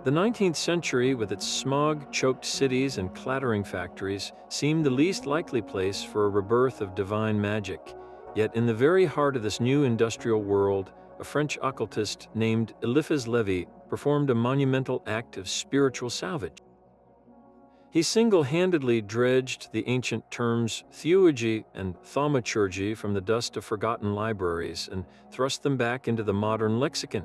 The 19th century, with its smog-choked cities and clattering factories, seemed the least likely place for a rebirth of divine magic. Yet in the very heart of this new industrial world, a French occultist named Eliphas Lévy performed a monumental act of spiritual salvage. He single-handedly dredged the ancient terms theurgy and thaumaturgy from the dust of forgotten libraries and thrust them back into the modern lexicon.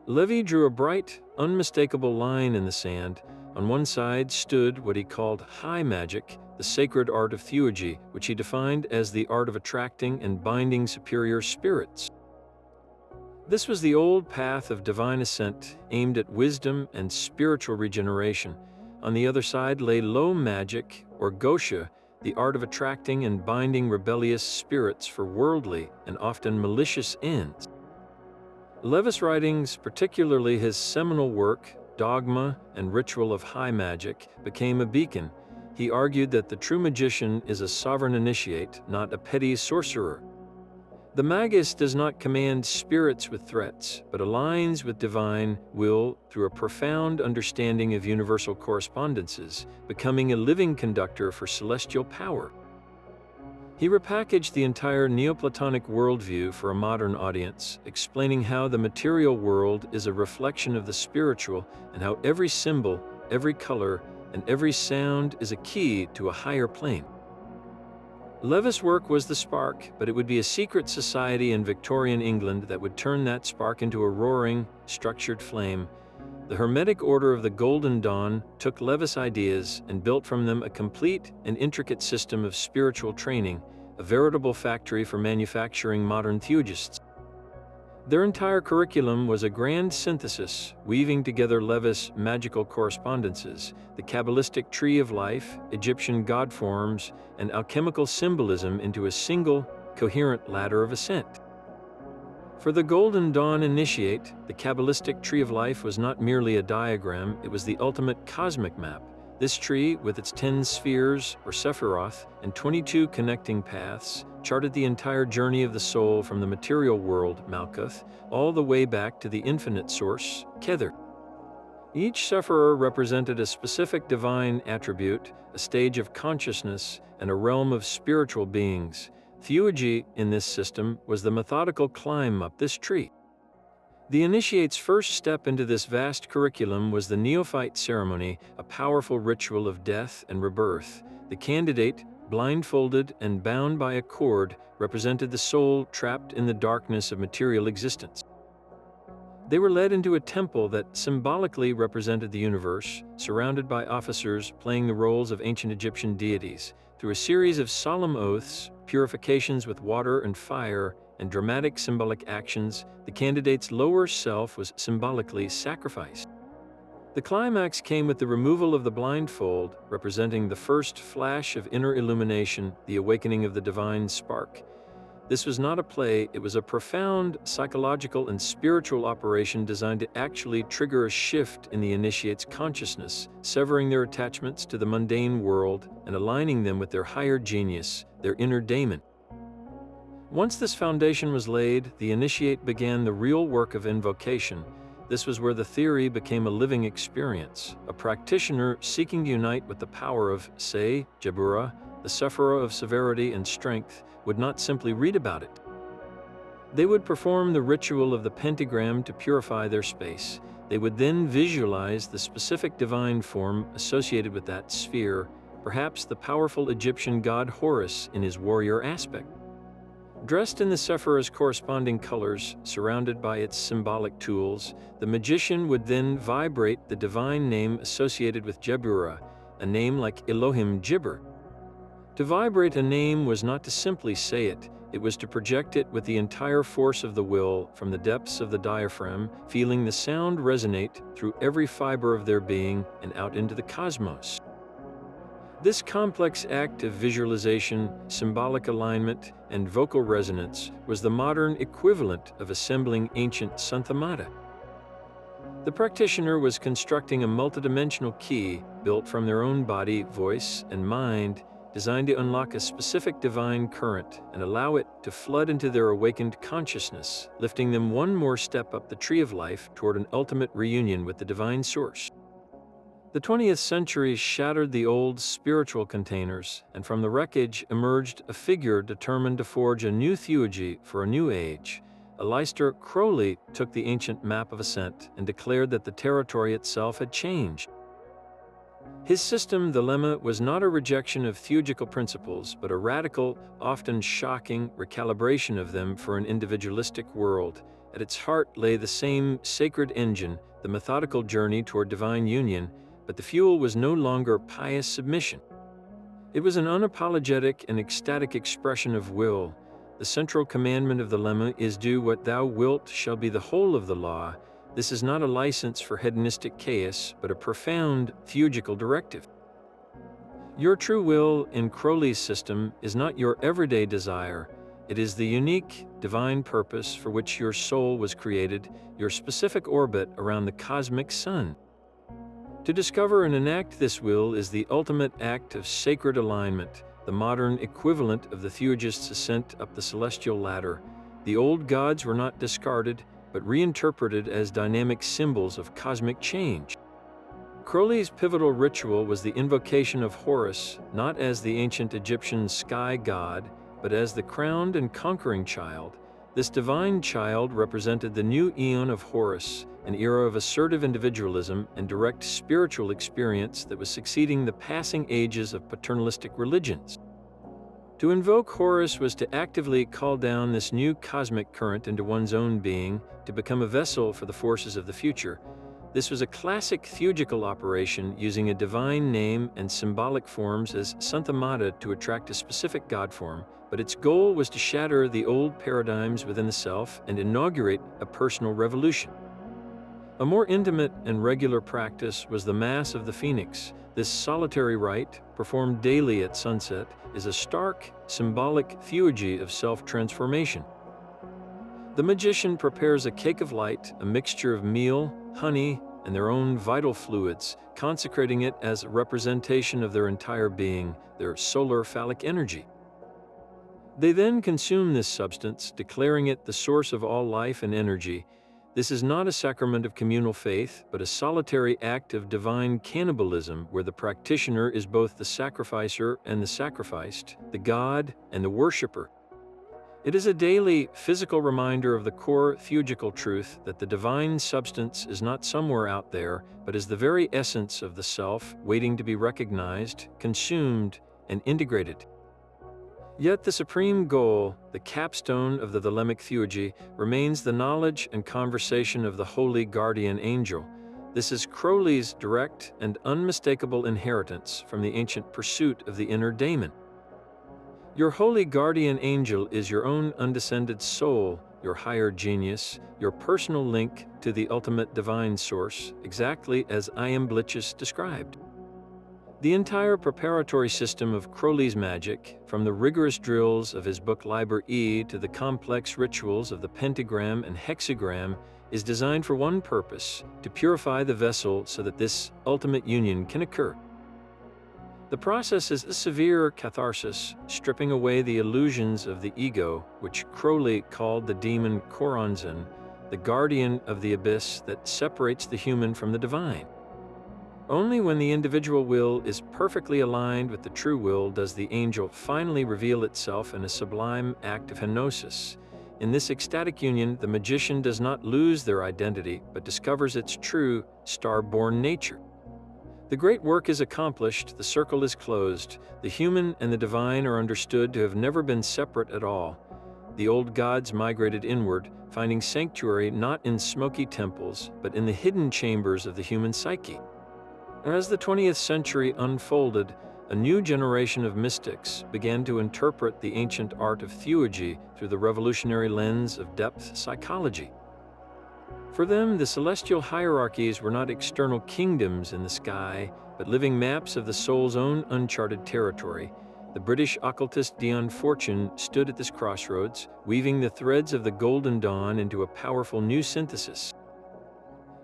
Lévy drew a bright, unmistakable line in the sand. On one side stood what he called high magic, the sacred art of theurgy, which he defined as the art of attracting and binding superior spirits. This was the old path of divine ascent, aimed at wisdom and spiritual regeneration. On the other side lay low magic, or Goetia, the art of attracting and binding rebellious spirits for worldly and often malicious ends. Lévy's writings, particularly his seminal work, Dogma and Ritual of High Magic, became a beacon. He argued that the true magician is a sovereign initiate, not a petty sorcerer. The magus does not command spirits with threats, but aligns with divine will through a profound understanding of universal correspondences, becoming a living conductor for celestial power. He repackaged the entire Neoplatonic worldview for a modern audience, explaining how the material world is a reflection of the spiritual and how every symbol, every color, and every sound is a key to a higher plane. Lévy's work was the spark, but it would be a secret society in Victorian England that would turn that spark into a roaring, structured flame. The Hermetic Order of the Golden Dawn took Lévy's ideas and built from them a complete and intricate system of spiritual training, a veritable factory for manufacturing modern theurgists. Their entire curriculum was a grand synthesis, weaving together Lévy's magical correspondences, the Kabbalistic tree of life, Egyptian god forms, and alchemical symbolism into a single, coherent ladder of ascent. For the Golden Dawn initiate, the Kabbalistic tree of life was not merely a diagram, it was the ultimate cosmic map. This tree, with its 10 spheres, or sephiroth, and 22 connecting paths, charted the entire journey of the soul from the material world, Malkuth, all the way back to the infinite source, Kether. Each sephirah represented a specific divine attribute, a stage of consciousness, and a realm of spiritual beings. Theurgy, in this system, was the methodical climb up this tree. The initiate's first step into this vast curriculum was the neophyte ceremony, a powerful ritual of death and rebirth. The candidate, blindfolded and bound by a cord, represented the soul trapped in the darkness of material existence. They were led into a temple that symbolically represented the universe, surrounded by officers playing the roles of ancient Egyptian deities. Through a series of solemn oaths, purifications with water and fire, and dramatic symbolic actions, the candidate's lower self was symbolically sacrificed. The climax came with the removal of the blindfold, representing the first flash of inner illumination, the awakening of the divine spark. This was not a play, it was a profound psychological and spiritual operation designed to actually trigger a shift in the initiate's consciousness, severing their attachments to the mundane world and aligning them with their higher genius, their inner daemon. Once this foundation was laid, the initiate began the real work of invocation. This was where the theory became a living experience, a practitioner seeking to unite with the power of, say, Jebura, the sephirah of severity and strength, would not simply read about it. They would perform the ritual of the pentagram to purify their space. They would then visualize the specific divine form associated with that sphere, perhaps the powerful Egyptian god Horus in his warrior aspect. Dressed in the sephirah's corresponding colors, surrounded by its symbolic tools, the magician would then vibrate the divine name associated with Jebura, a name like Elohim Jibber. To vibrate a name was not to simply say it, it was to project it with the entire force of the will from the depths of the diaphragm, feeling the sound resonate through every fiber of their being and out into the cosmos. This complex act of visualization, symbolic alignment, and vocal resonance was the modern equivalent of assembling ancient Santhamata. The practitioner was constructing a multidimensional key built from their own body, voice, and mind, designed to unlock a specific divine current and allow it to flood into their awakened consciousness, lifting them one more step up the tree of life toward an ultimate reunion with the divine source. The 20th century shattered the old spiritual containers, and from the wreckage emerged a figure determined to forge a new theurgy for a new age. Aleister Crowley took the ancient map of Ascent and declared that the territory itself had changed. His system, the lemma, was not a rejection of theurgical principles, but a radical, often shocking, recalibration of them for an individualistic world. At its heart lay the same sacred engine, the methodical journey toward divine union, but the fuel was no longer pious submission. It was an unapologetic and ecstatic expression of will. The central commandment of the lemma is "Do what thou wilt shall be the whole of the law." This is not a license for hedonistic chaos, but a profound theurgical directive. Your true will, in Crowley's system, is not your everyday desire. It is the unique, divine purpose for which your soul was created, your specific orbit around the cosmic sun. To discover and enact this will is the ultimate act of sacred alignment, the modern equivalent of the theurgist's ascent up the celestial ladder. The old gods were not discarded, but reinterpreted as dynamic symbols of cosmic change. Crowley's pivotal ritual was the invocation of Horus, not as the ancient Egyptian sky god, but as the crowned and conquering child. This divine child represented the new eon of Horus, an era of assertive individualism and direct spiritual experience that was succeeding the passing ages of paternalistic religions. To invoke Horus was to actively call down this new cosmic current into one's own being, to become a vessel for the forces of the future. This was a classic theurgical operation using a divine name and symbolic forms as Santa Mata to attract a specific god form, but its goal was to shatter the old paradigms within the self and inaugurate a personal revolution. A more intimate and regular practice was the Mass of the Phoenix. This solitary rite, performed daily at sunset, is a stark, symbolic theurgy of self-transformation. The magician prepares a cake of light, a mixture of meal, honey, and their own vital fluids, consecrating it as a representation of their entire being, their solar phallic energy. They then consume this substance, declaring it the source of all life and energy. This is not a sacrament of communal faith, but a solitary act of divine cannibalism where the practitioner is both the sacrificer and the sacrificed, the god and the worshipper. It is a daily, physical reminder of the core theurgical truth that the divine substance is not somewhere out there, but is the very essence of the self, waiting to be recognized, consumed, and integrated. Yet the supreme goal, the capstone of the thelemic theurgy, remains the knowledge and conversation of the holy guardian angel. This is Crowley's direct and unmistakable inheritance from the ancient pursuit of the inner daemon. Your holy guardian angel is your own undescended soul, your higher genius, your personal link to the ultimate divine source, exactly as Iamblichus described. The entire preparatory system of Crowley's magic, from the rigorous drills of his book Liber E to the complex rituals of the pentagram and hexagram, is designed for one purpose: to purify the vessel so that this ultimate union can occur. The process is a severe catharsis, stripping away the illusions of the ego, which Crowley called the demon Choronzon, the guardian of the abyss that separates the human from the divine. Only when the individual will is perfectly aligned with the true will does the angel finally reveal itself in a sublime act of henosis. In this ecstatic union, the magician does not lose their identity, but discovers its true, star-born nature. The great work is accomplished, the circle is closed, the human and the divine are understood to have never been separate at all. The old gods migrated inward, finding sanctuary not in smoky temples, but in the hidden chambers of the human psyche. As the 20th century unfolded, a new generation of mystics began to interpret the ancient art of theurgy through the revolutionary lens of depth psychology. For them, the celestial hierarchies were not external kingdoms in the sky, but living maps of the soul's own uncharted territory. The British occultist Dion Fortune stood at this crossroads, weaving the threads of the Golden Dawn into a powerful new synthesis.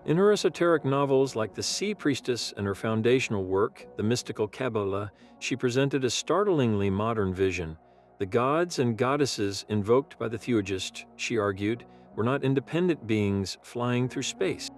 In her esoteric novels like The Sea Priestess and her foundational work, The Mystical Kabbalah, she presented a startlingly modern vision. The gods and goddesses invoked by the Theurgist, she argued, were not independent beings flying through space.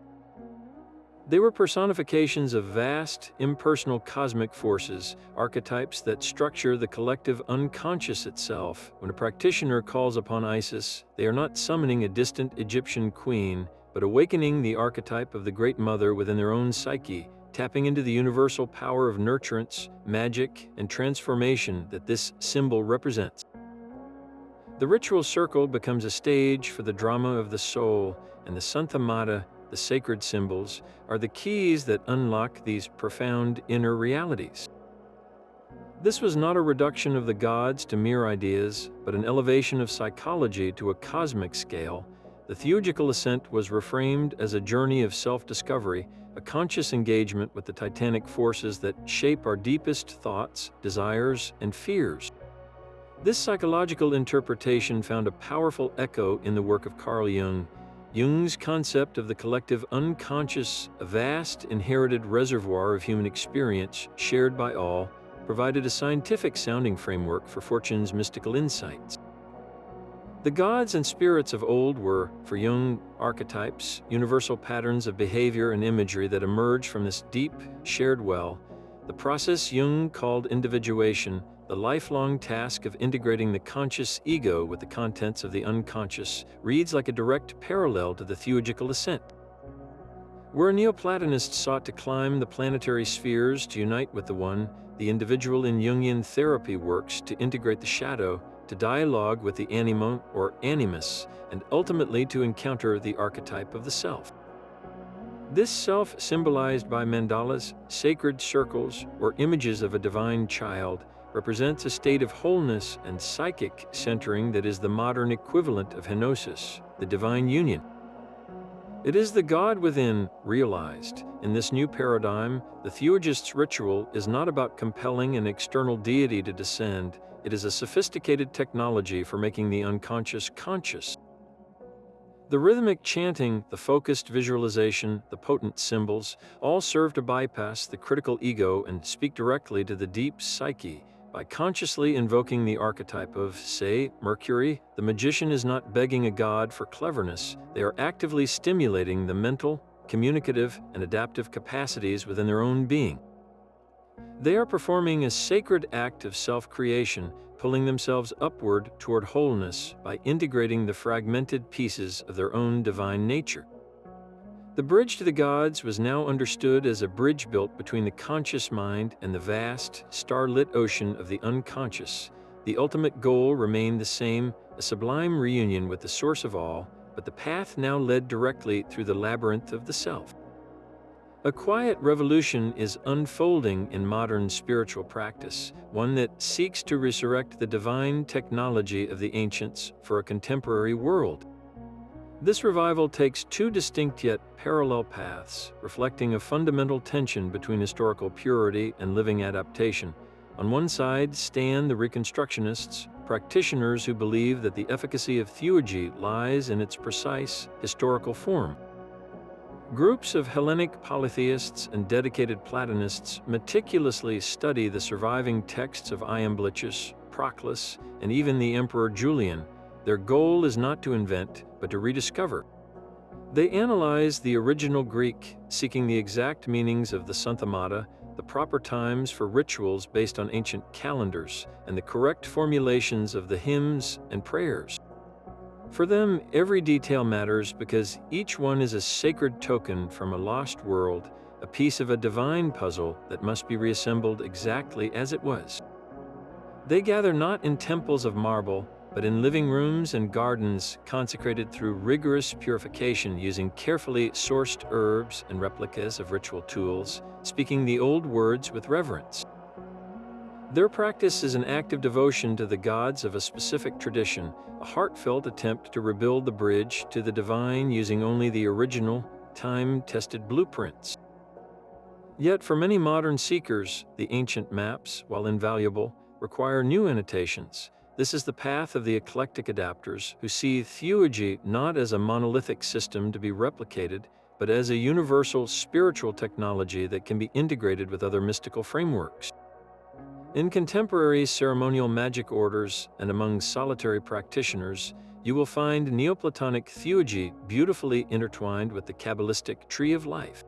They were personifications of vast, impersonal cosmic forces, archetypes that structure the collective unconscious itself. When a practitioner calls upon Isis, they are not summoning a distant Egyptian queen, but awakening the archetype of the Great Mother within their own psyche, tapping into the universal power of nurturance, magic, and transformation that this symbol represents. The ritual circle becomes a stage for the drama of the soul, and the Santhamata, the sacred symbols, are the keys that unlock these profound inner realities. This was not a reduction of the gods to mere ideas, but an elevation of psychology to a cosmic scale. The theurgical ascent was reframed as a journey of self-discovery, a conscious engagement with the titanic forces that shape our deepest thoughts, desires, and fears. This psychological interpretation found a powerful echo in the work of Carl Jung. Jung's concept of the collective unconscious, a vast inherited reservoir of human experience shared by all, provided a scientific sounding framework for Fortune's mystical insights. The gods and spirits of old were, for Jung, archetypes, universal patterns of behavior and imagery that emerge from this deep, shared well. The process Jung called individuation, the lifelong task of integrating the conscious ego with the contents of the unconscious, reads like a direct parallel to the theurgical ascent. Where a Neoplatonist sought to climb the planetary spheres to unite with the One, the individual in Jungian therapy works to integrate the shadow, to dialogue with the anima or animus, and ultimately to encounter the archetype of the self. This self, symbolized by mandalas, sacred circles, or images of a divine child, represents a state of wholeness and psychic centering that is the modern equivalent of kenosis, the divine union. It is the God within, realized. In this new paradigm, the Theurgist's ritual is not about compelling an external deity to descend. It is a sophisticated technology for making the unconscious conscious. The rhythmic chanting, the focused visualization, the potent symbols, all serve to bypass the critical ego and speak directly to the deep psyche. By consciously invoking the archetype of, say, Mercury, the magician is not begging a god for cleverness. They are actively stimulating the mental, communicative, and adaptive capacities within their own being. They are performing a sacred act of self-creation, pulling themselves upward toward wholeness by integrating the fragmented pieces of their own divine nature. The bridge to the gods was now understood as a bridge built between the conscious mind and the vast, star-lit ocean of the unconscious. The ultimate goal remained the same, a sublime reunion with the source of all, but the path now led directly through the labyrinth of the self. A quiet revolution is unfolding in modern spiritual practice, one that seeks to resurrect the divine technology of the ancients for a contemporary world. This revival takes two distinct yet parallel paths, reflecting a fundamental tension between historical purity and living adaptation. On one side stand the Reconstructionists, practitioners who believe that the efficacy of Theurgy lies in its precise, historical form. Groups of Hellenic polytheists and dedicated Platonists meticulously study the surviving texts of Iamblichus, Proclus, and even the Emperor Julian. Their goal is not to invent, but to rediscover. They analyze the original Greek, seeking the exact meanings of the Santhamata, the proper times for rituals based on ancient calendars, and the correct formulations of the hymns and prayers. For them, every detail matters because each one is a sacred token from a lost world, a piece of a divine puzzle that must be reassembled exactly as it was. They gather not in temples of marble, but in living rooms and gardens consecrated through rigorous purification using carefully sourced herbs and replicas of ritual tools, speaking the old words with reverence. Their practice is an act of devotion to the gods of a specific tradition, a heartfelt attempt to rebuild the bridge to the divine using only the original, time-tested blueprints. Yet for many modern seekers, the ancient maps, while invaluable, require new annotations. This is the path of the eclectic adapters who see Theurgy not as a monolithic system to be replicated, but as a universal spiritual technology that can be integrated with other mystical frameworks. In contemporary ceremonial magic orders and among solitary practitioners, you will find Neoplatonic Theurgy beautifully intertwined with the Kabbalistic tree of life.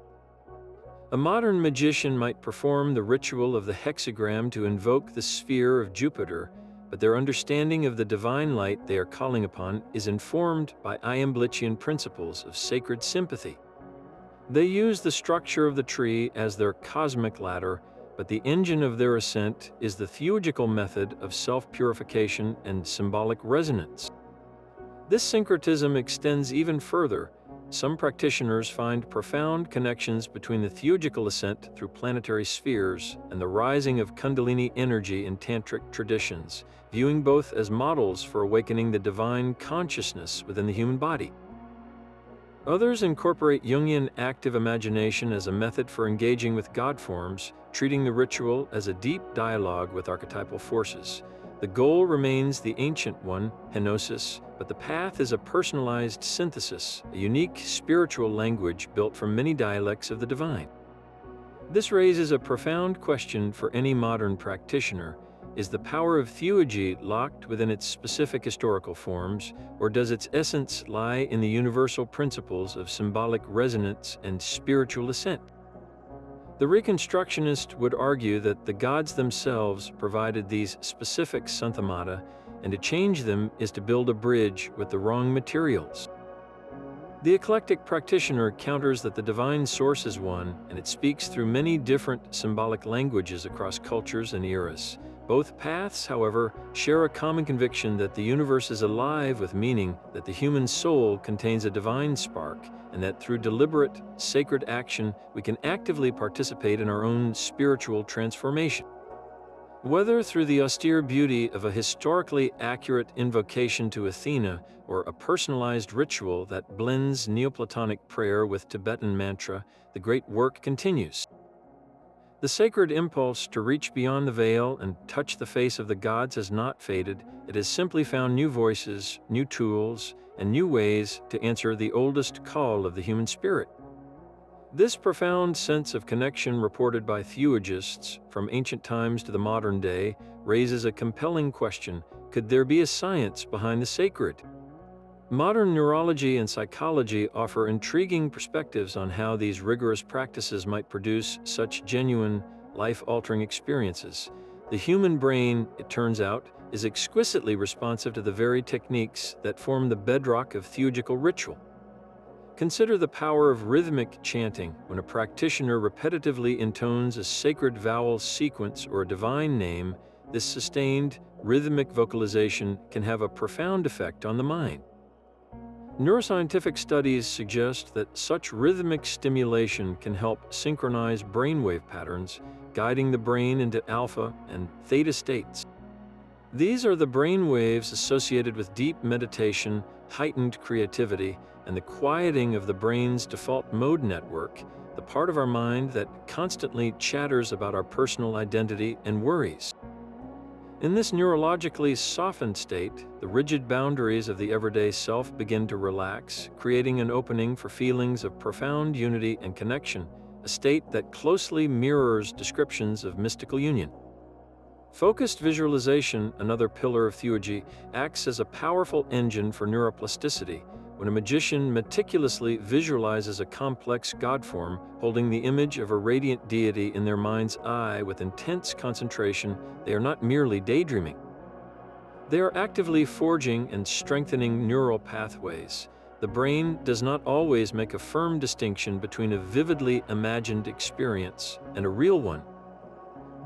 A modern magician might perform the ritual of the hexagram to invoke the sphere of Jupiter, but their understanding of the divine light they are calling upon is informed by Iamblician principles of sacred sympathy. They use the structure of the tree as their cosmic ladder, but the engine of their ascent is the theurgical method of self-purification and symbolic resonance. This syncretism extends even further. Some practitioners find profound connections between the theurgical ascent through planetary spheres and the rising of Kundalini energy in tantric traditions, viewing both as models for awakening the divine consciousness within the human body. Others incorporate Jungian active imagination as a method for engaging with God forms, treating the ritual as a deep dialogue with archetypal forces. The goal remains the ancient one, henosis, but the path is a personalized synthesis, a unique spiritual language built from many dialects of the divine. This raises a profound question for any modern practitioner. Is the power of Theurgy locked within its specific historical forms, or does its essence lie in the universal principles of symbolic resonance and spiritual ascent? The Reconstructionist would argue that the gods themselves provided these specific santhamata, and to change them is to build a bridge with the wrong materials. The eclectic practitioner counters that the divine source is one, and it speaks through many different symbolic languages across cultures and eras. Both paths, however, share a common conviction that the universe is alive with meaning, that the human soul contains a divine spark, and that through deliberate, sacred action, we can actively participate in our own spiritual transformation. Whether through the austere beauty of a historically accurate invocation to Athena or a personalized ritual that blends Neoplatonic prayer with Tibetan mantra, the great work continues. The sacred impulse to reach beyond the veil and touch the face of the gods has not faded. It has simply found new voices, new tools, and new ways to answer the oldest call of the human spirit. This profound sense of connection reported by theurgists from ancient times to the modern day raises a compelling question: could there be a science behind the sacred? Modern neurology and psychology offer intriguing perspectives on how these rigorous practices might produce such genuine, life-altering experiences. The human brain, it turns out, is exquisitely responsive to the very techniques that form the bedrock of theurgical ritual. Consider the power of rhythmic chanting. When a practitioner repetitively intones a sacred vowel sequence or a divine name, this sustained, rhythmic vocalization can have a profound effect on the mind. Neuroscientific studies suggest that such rhythmic stimulation can help synchronize brainwave patterns, guiding the brain into alpha and theta states. These are the brainwaves associated with deep meditation, heightened creativity, and the quieting of the brain's default mode network, the part of our mind that constantly chatters about our personal identity and worries. In this neurologically softened state, the rigid boundaries of the everyday self begin to relax, creating an opening for feelings of profound unity and connection, a state that closely mirrors descriptions of mystical union. Focused visualization, another pillar of Theurgy, acts as a powerful engine for neuroplasticity. When a magician meticulously visualizes a complex god form, holding the image of a radiant deity in their mind's eye with intense concentration, they are not merely daydreaming. They are actively forging and strengthening neural pathways. The brain does not always make a firm distinction between a vividly imagined experience and a real one.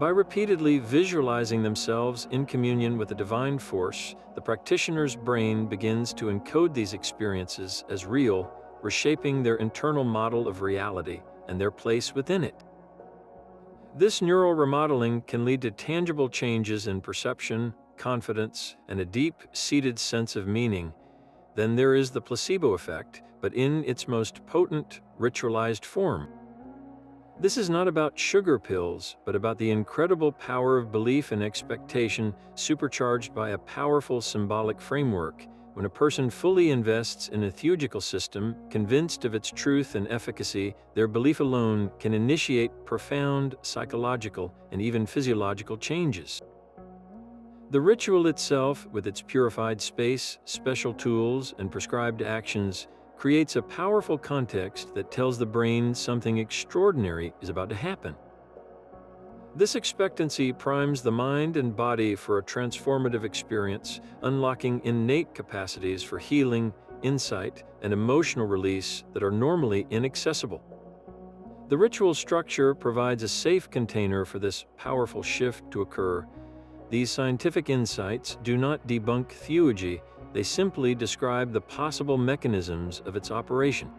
By repeatedly visualizing themselves in communion with a divine force, the practitioner's brain begins to encode these experiences as real, reshaping their internal model of reality and their place within it. This neural remodeling can lead to tangible changes in perception, confidence, and a deep-seated sense of meaning. Then there is the placebo effect, but in its most potent, ritualized form. This is not about sugar pills, but about the incredible power of belief and expectation supercharged by a powerful symbolic framework. When a person fully invests in a theurgical system, convinced of its truth and efficacy, their belief alone can initiate profound psychological and even physiological changes. The ritual itself, with its purified space, special tools, and prescribed actions, creates a powerful context that tells the brain something extraordinary is about to happen. This expectancy primes the mind and body for a transformative experience, unlocking innate capacities for healing, insight, and emotional release that are normally inaccessible. The ritual structure provides a safe container for this powerful shift to occur. These scientific insights do not debunk theurgy, they simply describe the possible mechanisms of its operation.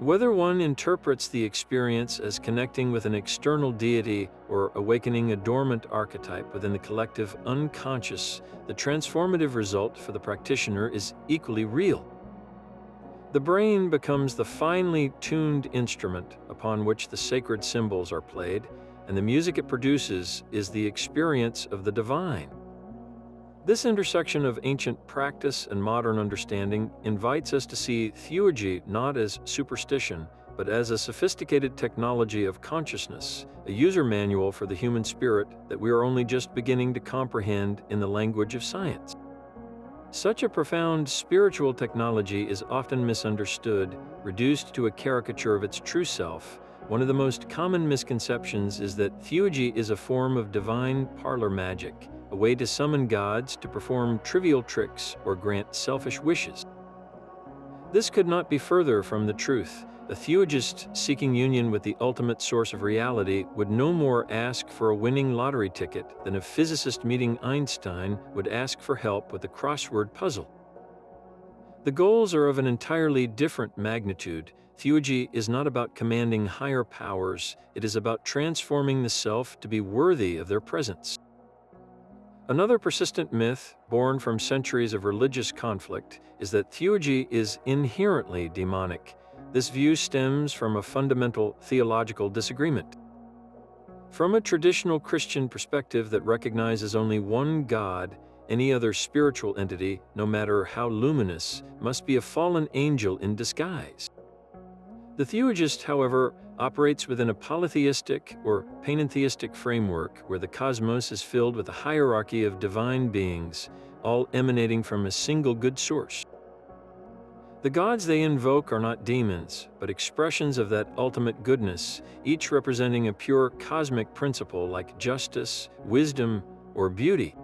Whether one interprets the experience as connecting with an external deity or awakening a dormant archetype within the collective unconscious, the transformative result for the practitioner is equally real. The brain becomes the finely tuned instrument upon which the sacred symbols are played, and the music it produces is the experience of the divine. This intersection of ancient practice and modern understanding invites us to see theurgy not as superstition, but as a sophisticated technology of consciousness, a user manual for the human spirit that we are only just beginning to comprehend in the language of science. Such a profound spiritual technology is often misunderstood, reduced to a caricature of its true self. One of the most common misconceptions is that theurgy is a form of divine parlor magic, a way to summon gods to perform trivial tricks or grant selfish wishes. This could not be further from the truth. A theurgist seeking union with the ultimate source of reality would no more ask for a winning lottery ticket than a physicist meeting Einstein would ask for help with a crossword puzzle. The goals are of an entirely different magnitude. Theurgy is not about commanding higher powers, it is about transforming the self to be worthy of their presence. Another persistent myth, born from centuries of religious conflict, is that theurgy is inherently demonic. This view stems from a fundamental theological disagreement. From a traditional Christian perspective that recognizes only one God, any other spiritual entity, no matter how luminous, must be a fallen angel in disguise. The theurgist, however, operates within a polytheistic or panentheistic framework where the cosmos is filled with a hierarchy of divine beings, all emanating from a single good source. The gods they invoke are not demons, but expressions of that ultimate goodness, each representing a pure cosmic principle like justice, wisdom, or beauty.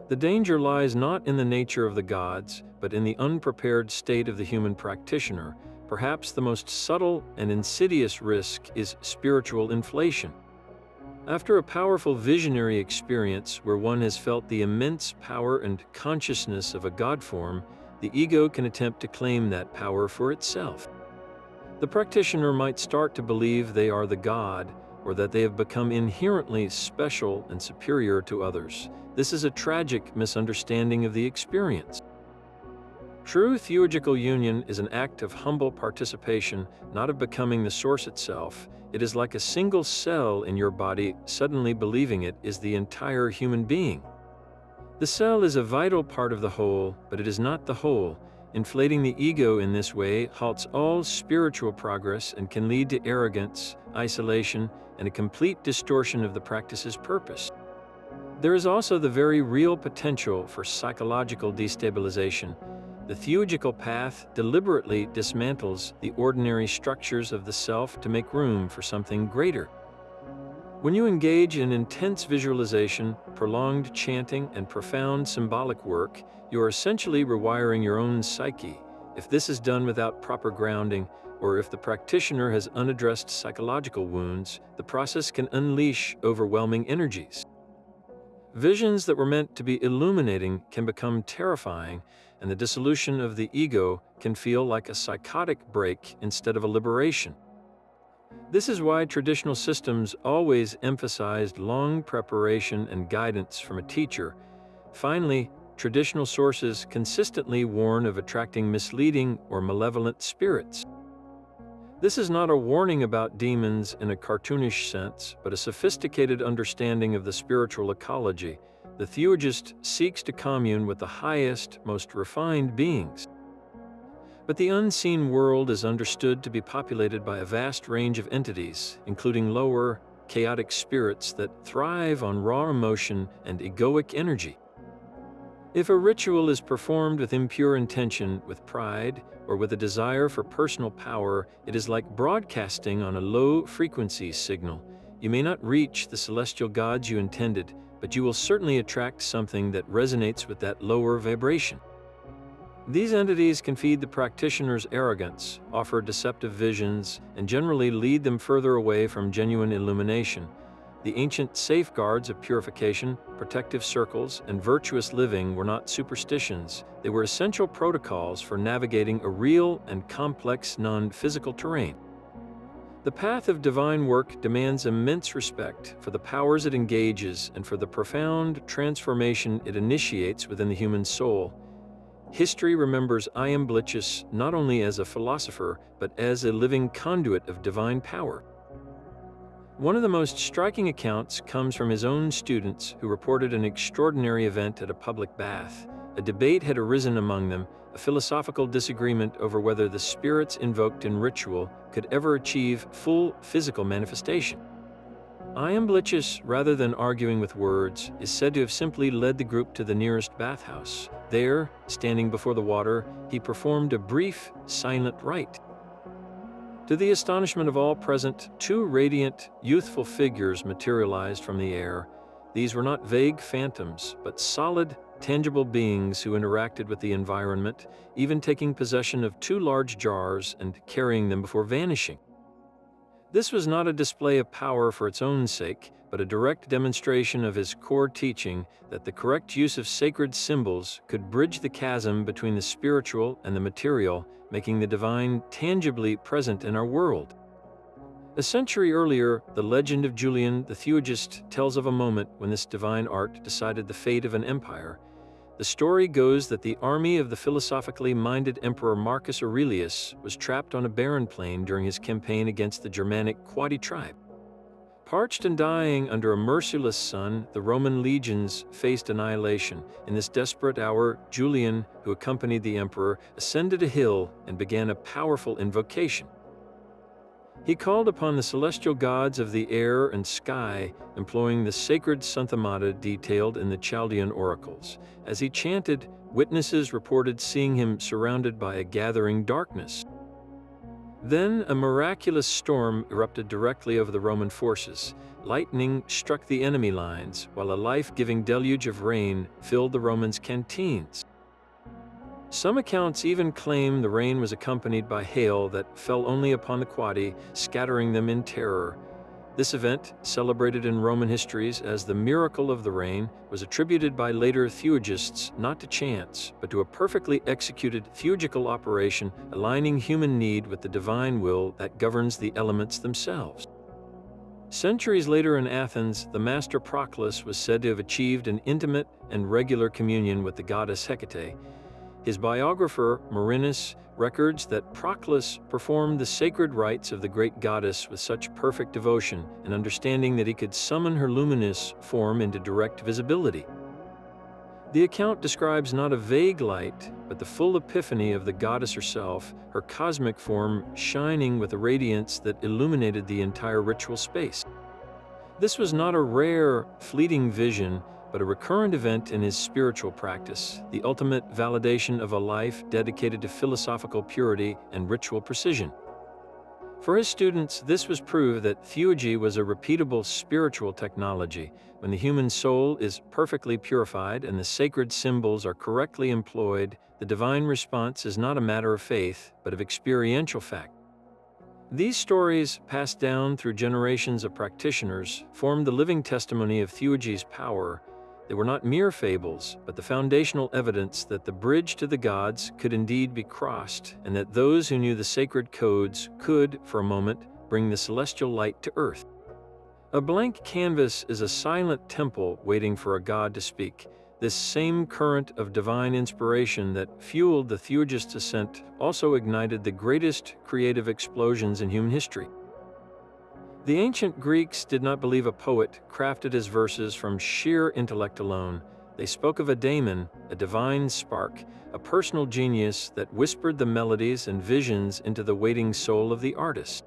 The danger lies not in the nature of the gods, but in the unprepared state of the human practitioner. Perhaps the most subtle and insidious risk is spiritual inflation. After a powerful visionary experience where one has felt the immense power and consciousness of a god form, the ego can attempt to claim that power for itself. The practitioner might start to believe they are the god, or that they have become inherently special and superior to others. This is a tragic misunderstanding of the experience. True theurgical union is an act of humble participation, not of becoming the source itself. It is like a single cell in your body suddenly believing it is the entire human being. The cell is a vital part of the whole, but it is not the whole. Inflating the ego in this way halts all spiritual progress and can lead to arrogance, isolation, and a complete distortion of the practice's purpose. There is also the very real potential for psychological destabilization. The theurgical path deliberately dismantles the ordinary structures of the self to make room for something greater. When you engage in intense visualization, prolonged chanting, and profound symbolic work, you are essentially rewiring your own psyche. If this is done without proper grounding, or if the practitioner has unaddressed psychological wounds, the process can unleash overwhelming energies. Visions that were meant to be illuminating can become terrifying, and the dissolution of the ego can feel like a psychotic break instead of a liberation. This is why traditional systems always emphasized long preparation and guidance from a teacher. Finally, traditional sources consistently warn of attracting misleading or malevolent spirits. This is not a warning about demons in a cartoonish sense, but a sophisticated understanding of the spiritual ecology. the Theurgist seeks to commune with the highest, most refined beings. But the unseen world is understood to be populated by a vast range of entities, including lower, chaotic spirits that thrive on raw emotion and egoic energy. If a ritual is performed with impure intention, with pride, or with a desire for personal power, it is like broadcasting on a low-frequency signal. You may not reach the celestial gods you intended, but you will certainly attract something that resonates with that lower vibration. These entities can feed the practitioner's arrogance, offer deceptive visions, and generally lead them further away from genuine illumination. The ancient safeguards of purification, protective circles, and virtuous living were not superstitions. They were essential protocols for navigating a real and complex non-physical terrain. The path of divine work demands immense respect for the powers it engages and for the profound transformation it initiates within the human soul. History remembers Iamblichus not only as a philosopher, but as a living conduit of divine power. One of the most striking accounts comes from his own students who reported an extraordinary event at a public bath. A debate had arisen among them, a philosophical disagreement over whether the spirits invoked in ritual could ever achieve full physical manifestation. Iamblichus, rather than arguing with words, is said to have simply led the group to the nearest bathhouse. There, standing before the water, he performed a brief, silent rite. To the astonishment of all present, two radiant, youthful figures materialized from the air. These were not vague phantoms, but solid, tangible beings who interacted with the environment, even taking possession of two large jars and carrying them before vanishing. This was not a display of power for its own sake, but a direct demonstration of his core teaching that the correct use of sacred symbols could bridge the chasm between the spiritual and the material, making the divine tangibly present in our world. A century earlier, the legend of Julian the Theurgist tells of a moment when this divine art decided the fate of an empire. The story goes that the army of the philosophically minded Emperor Marcus Aurelius was trapped on a barren plain during his campaign against the Germanic Quadi tribe. Parched and dying under a merciless sun, the Roman legions faced annihilation. In this desperate hour, Julian, who accompanied the emperor, ascended a hill and began a powerful invocation. He called upon the celestial gods of the air and sky, employing the sacred Santhamata detailed in the Chaldean oracles. As he chanted, witnesses reported seeing him surrounded by a gathering darkness. Then a miraculous storm erupted directly over the Roman forces. Lightning struck the enemy lines, while a life-giving deluge of rain filled the Romans' canteens. Some accounts even claim the rain was accompanied by hail that fell only upon the Quadi, scattering them in terror. This event, celebrated in Roman histories as the miracle of the rain, was attributed by later Theurgists not to chance, but to a perfectly executed theurgical operation aligning human need with the divine will that governs the elements themselves. Centuries later in Athens, the master Proclus was said to have achieved an intimate and regular communion with the goddess Hecate. His biographer, Marinus, records that Proclus performed the sacred rites of the great goddess with such perfect devotion and understanding that he could summon her luminous form into direct visibility. The account describes not a vague light, but the full epiphany of the goddess herself, her cosmic form shining with a radiance that illuminated the entire ritual space. This was not a rare, fleeting vision, but a recurrent event in his spiritual practice, the ultimate validation of a life dedicated to philosophical purity and ritual precision. For his students, this was proof that Theurgy was a repeatable spiritual technology. When the human soul is perfectly purified and the sacred symbols are correctly employed, the divine response is not a matter of faith, but of experiential fact. These stories, passed down through generations of practitioners, form the living testimony of Theurgy's power. They were not mere fables, but the foundational evidence that the bridge to the gods could indeed be crossed, and that those who knew the sacred codes could, for a moment, bring the celestial light to earth. A blank canvas is a silent temple waiting for a god to speak. This same current of divine inspiration that fueled the Theurgist ascent also ignited the greatest creative explosions in human history. The ancient Greeks did not believe a poet crafted his verses from sheer intellect alone. They spoke of a daemon, a divine spark, a personal genius that whispered the melodies and visions into the waiting soul of the artist.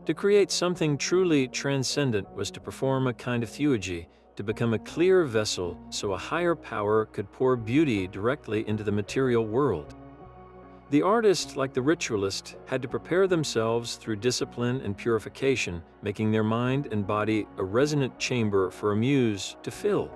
To create something truly transcendent was to perform a kind of theurgy, to become a clear vessel so a higher power could pour beauty directly into the material world. The artist, like the ritualist, had to prepare themselves through discipline and purification, making their mind and body a resonant chamber for a muse to fill.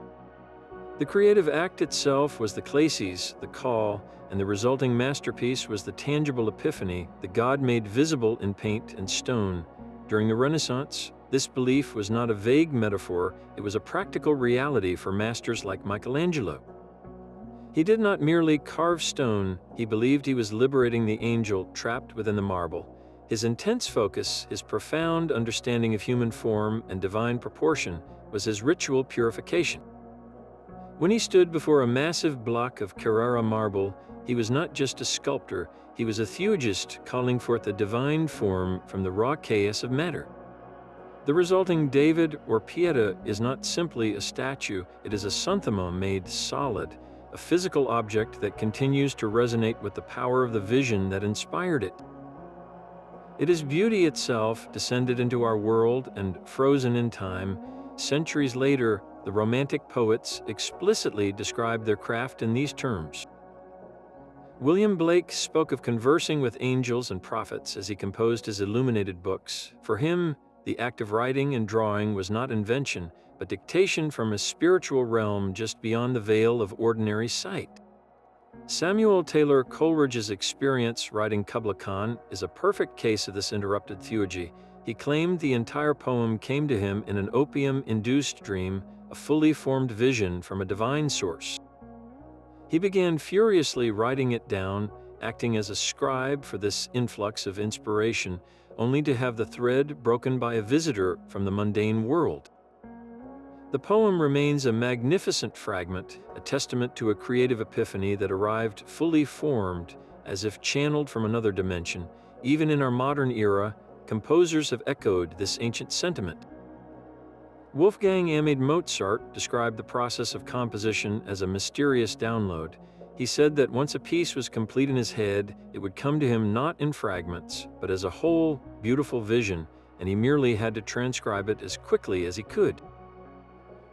The creative act itself was the klesis, the call, and the resulting masterpiece was the tangible epiphany, the God made visible in paint and stone. During the Renaissance, this belief was not a vague metaphor, it was a practical reality for masters like Michelangelo. He did not merely carve stone, he believed he was liberating the angel trapped within the marble. His intense focus, his profound understanding of human form and divine proportion, was his ritual purification. When he stood before a massive block of Carrara marble, he was not just a sculptor, he was a theurgist calling forth a divine form from the raw chaos of matter. The resulting David or Pieta is not simply a statue, it is a santhema made solid, a physical object that continues to resonate with the power of the vision that inspired it. It is beauty itself descended into our world and frozen in time. Centuries later, the Romantic poets explicitly described their craft in these terms. William Blake spoke of conversing with angels and prophets as he composed his illuminated books. For him, the act of writing and drawing was not invention, but dictation from a spiritual realm just beyond the veil of ordinary sight. Samuel Taylor Coleridge's experience writing Kubla Khan is a perfect case of this interrupted theurgy. He claimed the entire poem came to him in an opium-induced dream, a fully formed vision from a divine source. He began furiously writing it down, acting as a scribe for this influx of inspiration, only to have the thread broken by a visitor from the mundane world. The poem remains a magnificent fragment, a testament to a creative epiphany that arrived fully formed, as if channeled from another dimension. Even in our modern era, composers have echoed this ancient sentiment. Wolfgang Amadeus Mozart described the process of composition as a mysterious download. He said that once a piece was complete in his head, it would come to him not in fragments, but as a whole, beautiful vision, and he merely had to transcribe it as quickly as he could.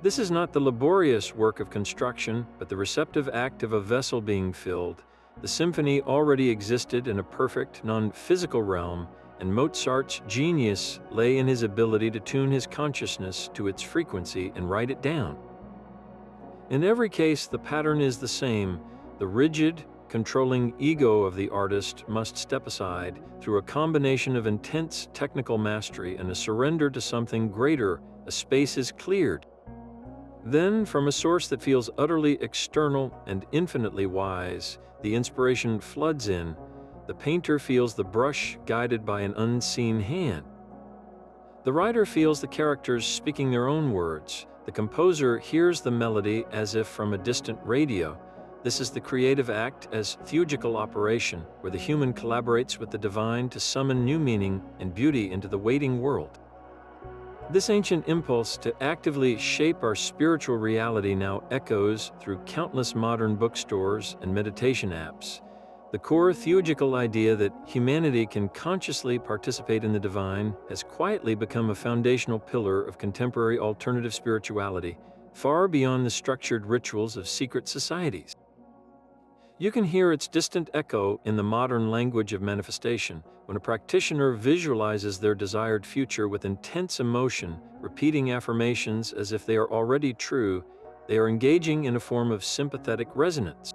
This is not the laborious work of construction, but the receptive act of a vessel being filled. The symphony already existed in a perfect, non-physical realm, and Mozart's genius lay in his ability to tune his consciousness to its frequency and write it down. In every case, the pattern is the same. The rigid, controlling ego of the artist must step aside through a combination of intense technical mastery and a surrender to something greater. A space is cleared. Then, from a source that feels utterly external and infinitely wise, the inspiration floods in. The painter feels the brush guided by an unseen hand. The writer feels the characters speaking their own words. The composer hears the melody as if from a distant radio. This is the creative act as theurgical operation, where the human collaborates with the divine to summon new meaning and beauty into the waiting world. This ancient impulse to actively shape our spiritual reality now echoes through countless modern bookstores and meditation apps. The core theurgical idea that humanity can consciously participate in the divine has quietly become a foundational pillar of contemporary alternative spirituality, far beyond the structured rituals of secret societies. You can hear its distant echo in the modern language of manifestation, when a practitioner visualizes their desired future with intense emotion, repeating affirmations as if they are already true. They are engaging in a form of sympathetic resonance.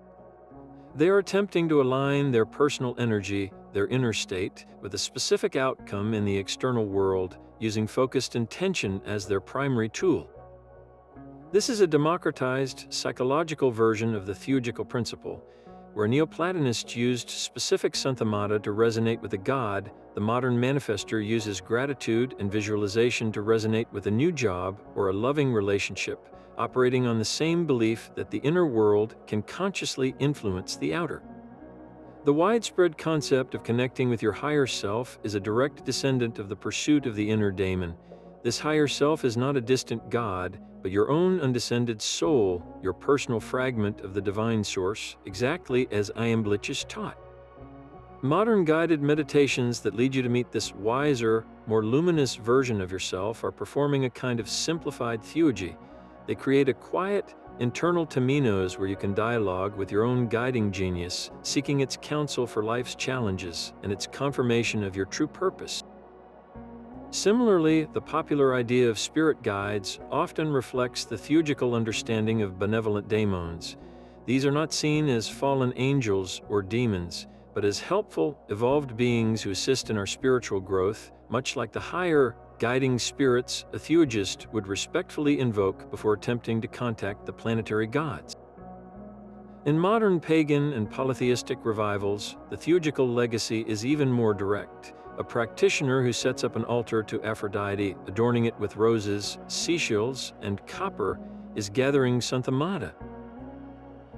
They are attempting to align their personal energy, their inner state, with a specific outcome in the external world, using focused intention as their primary tool. This is a democratized, psychological version of the theurgical principle. Where Neoplatonists used specific santhemata to resonate with a god, the modern manifester uses gratitude and visualization to resonate with a new job or a loving relationship, operating on the same belief that the inner world can consciously influence the outer. The widespread concept of connecting with your higher self is a direct descendant of the pursuit of the inner daemon. This higher self is not a distant God, but your own undescended soul, your personal fragment of the divine source, exactly as Iamblichus taught. Modern guided meditations that lead you to meet this wiser, more luminous version of yourself are performing a kind of simplified theurgy. They create a quiet, internal taminos where you can dialogue with your own guiding genius, seeking its counsel for life's challenges and its confirmation of your true purpose. Similarly, the popular idea of spirit guides often reflects the theurgical understanding of benevolent daemons. These are not seen as fallen angels or demons, but as helpful, evolved beings who assist in our spiritual growth, much like the higher, guiding spirits a theurgist would respectfully invoke before attempting to contact the planetary gods. In modern pagan and polytheistic revivals, the theurgical legacy is even more direct. A practitioner who sets up an altar to Aphrodite, adorning it with roses, seashells, and copper, is gathering Santhamata.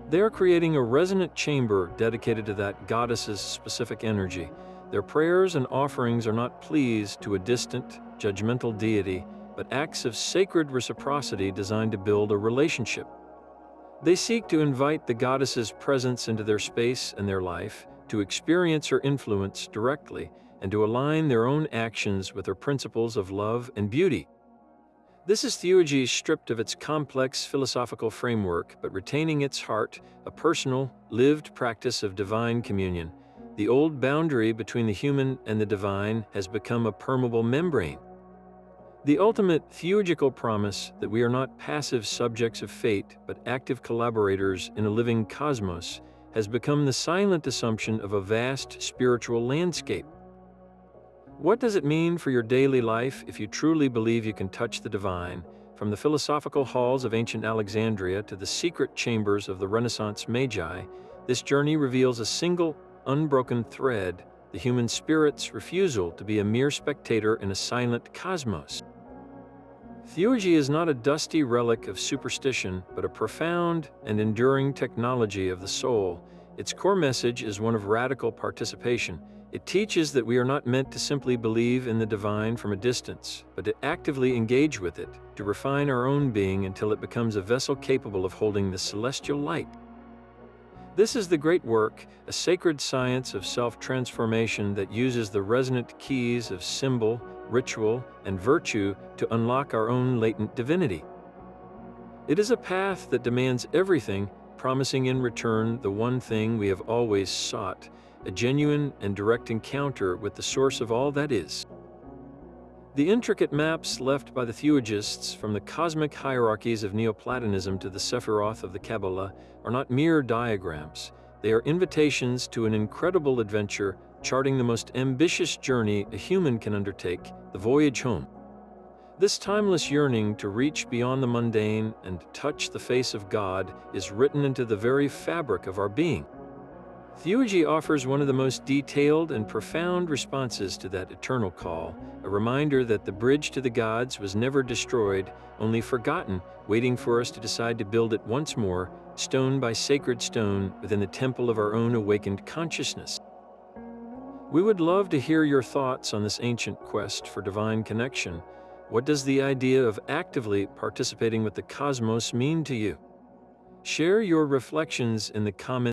They are creating a resonant chamber dedicated to that goddess's specific energy. Their prayers and offerings are not pleas to a distant, judgmental deity, but acts of sacred reciprocity designed to build a relationship. They seek to invite the goddess's presence into their space and their life, to experience her influence directly, and to align their own actions with her principles of love and beauty. This is theurgy stripped of its complex philosophical framework, but retaining its heart, a personal, lived practice of divine communion. The old boundary between the human and the divine has become a permeable membrane. The ultimate theurgical promise that we are not passive subjects of fate, but active collaborators in a living cosmos, has become the silent assumption of a vast spiritual landscape. What does it mean for your daily life if you truly believe you can touch the divine? From the philosophical halls of ancient Alexandria to the secret chambers of the Renaissance Magi, this journey reveals a single, unbroken thread: the human spirit's refusal to be a mere spectator in a silent cosmos. Theurgy is not a dusty relic of superstition, but a profound and enduring technology of the soul. Its core message is one of radical participation. It teaches that we are not meant to simply believe in the divine from a distance, but to actively engage with it, to refine our own being until it becomes a vessel capable of holding the celestial light. This is the great work, a sacred science of self-transformation that uses the resonant keys of symbol, ritual, and virtue to unlock our own latent divinity. It is a path that demands everything, promising in return the one thing we have always sought: a genuine and direct encounter with the source of all that is. The intricate maps left by the theurgists, from the cosmic hierarchies of Neoplatonism to the Sephiroth of the Kabbalah, are not mere diagrams. They are invitations to an incredible adventure, charting the most ambitious journey a human can undertake: the voyage home. This timeless yearning to reach beyond the mundane and touch the face of God is written into the very fabric of our being. Theurgy offers one of the most detailed and profound responses to that eternal call, a reminder that the bridge to the gods was never destroyed, only forgotten, waiting for us to decide to build it once more, stone by sacred stone, within the temple of our own awakened consciousness. We would love to hear your thoughts on this ancient quest for divine connection. What does the idea of actively participating with the cosmos mean to you? Share your reflections in the comments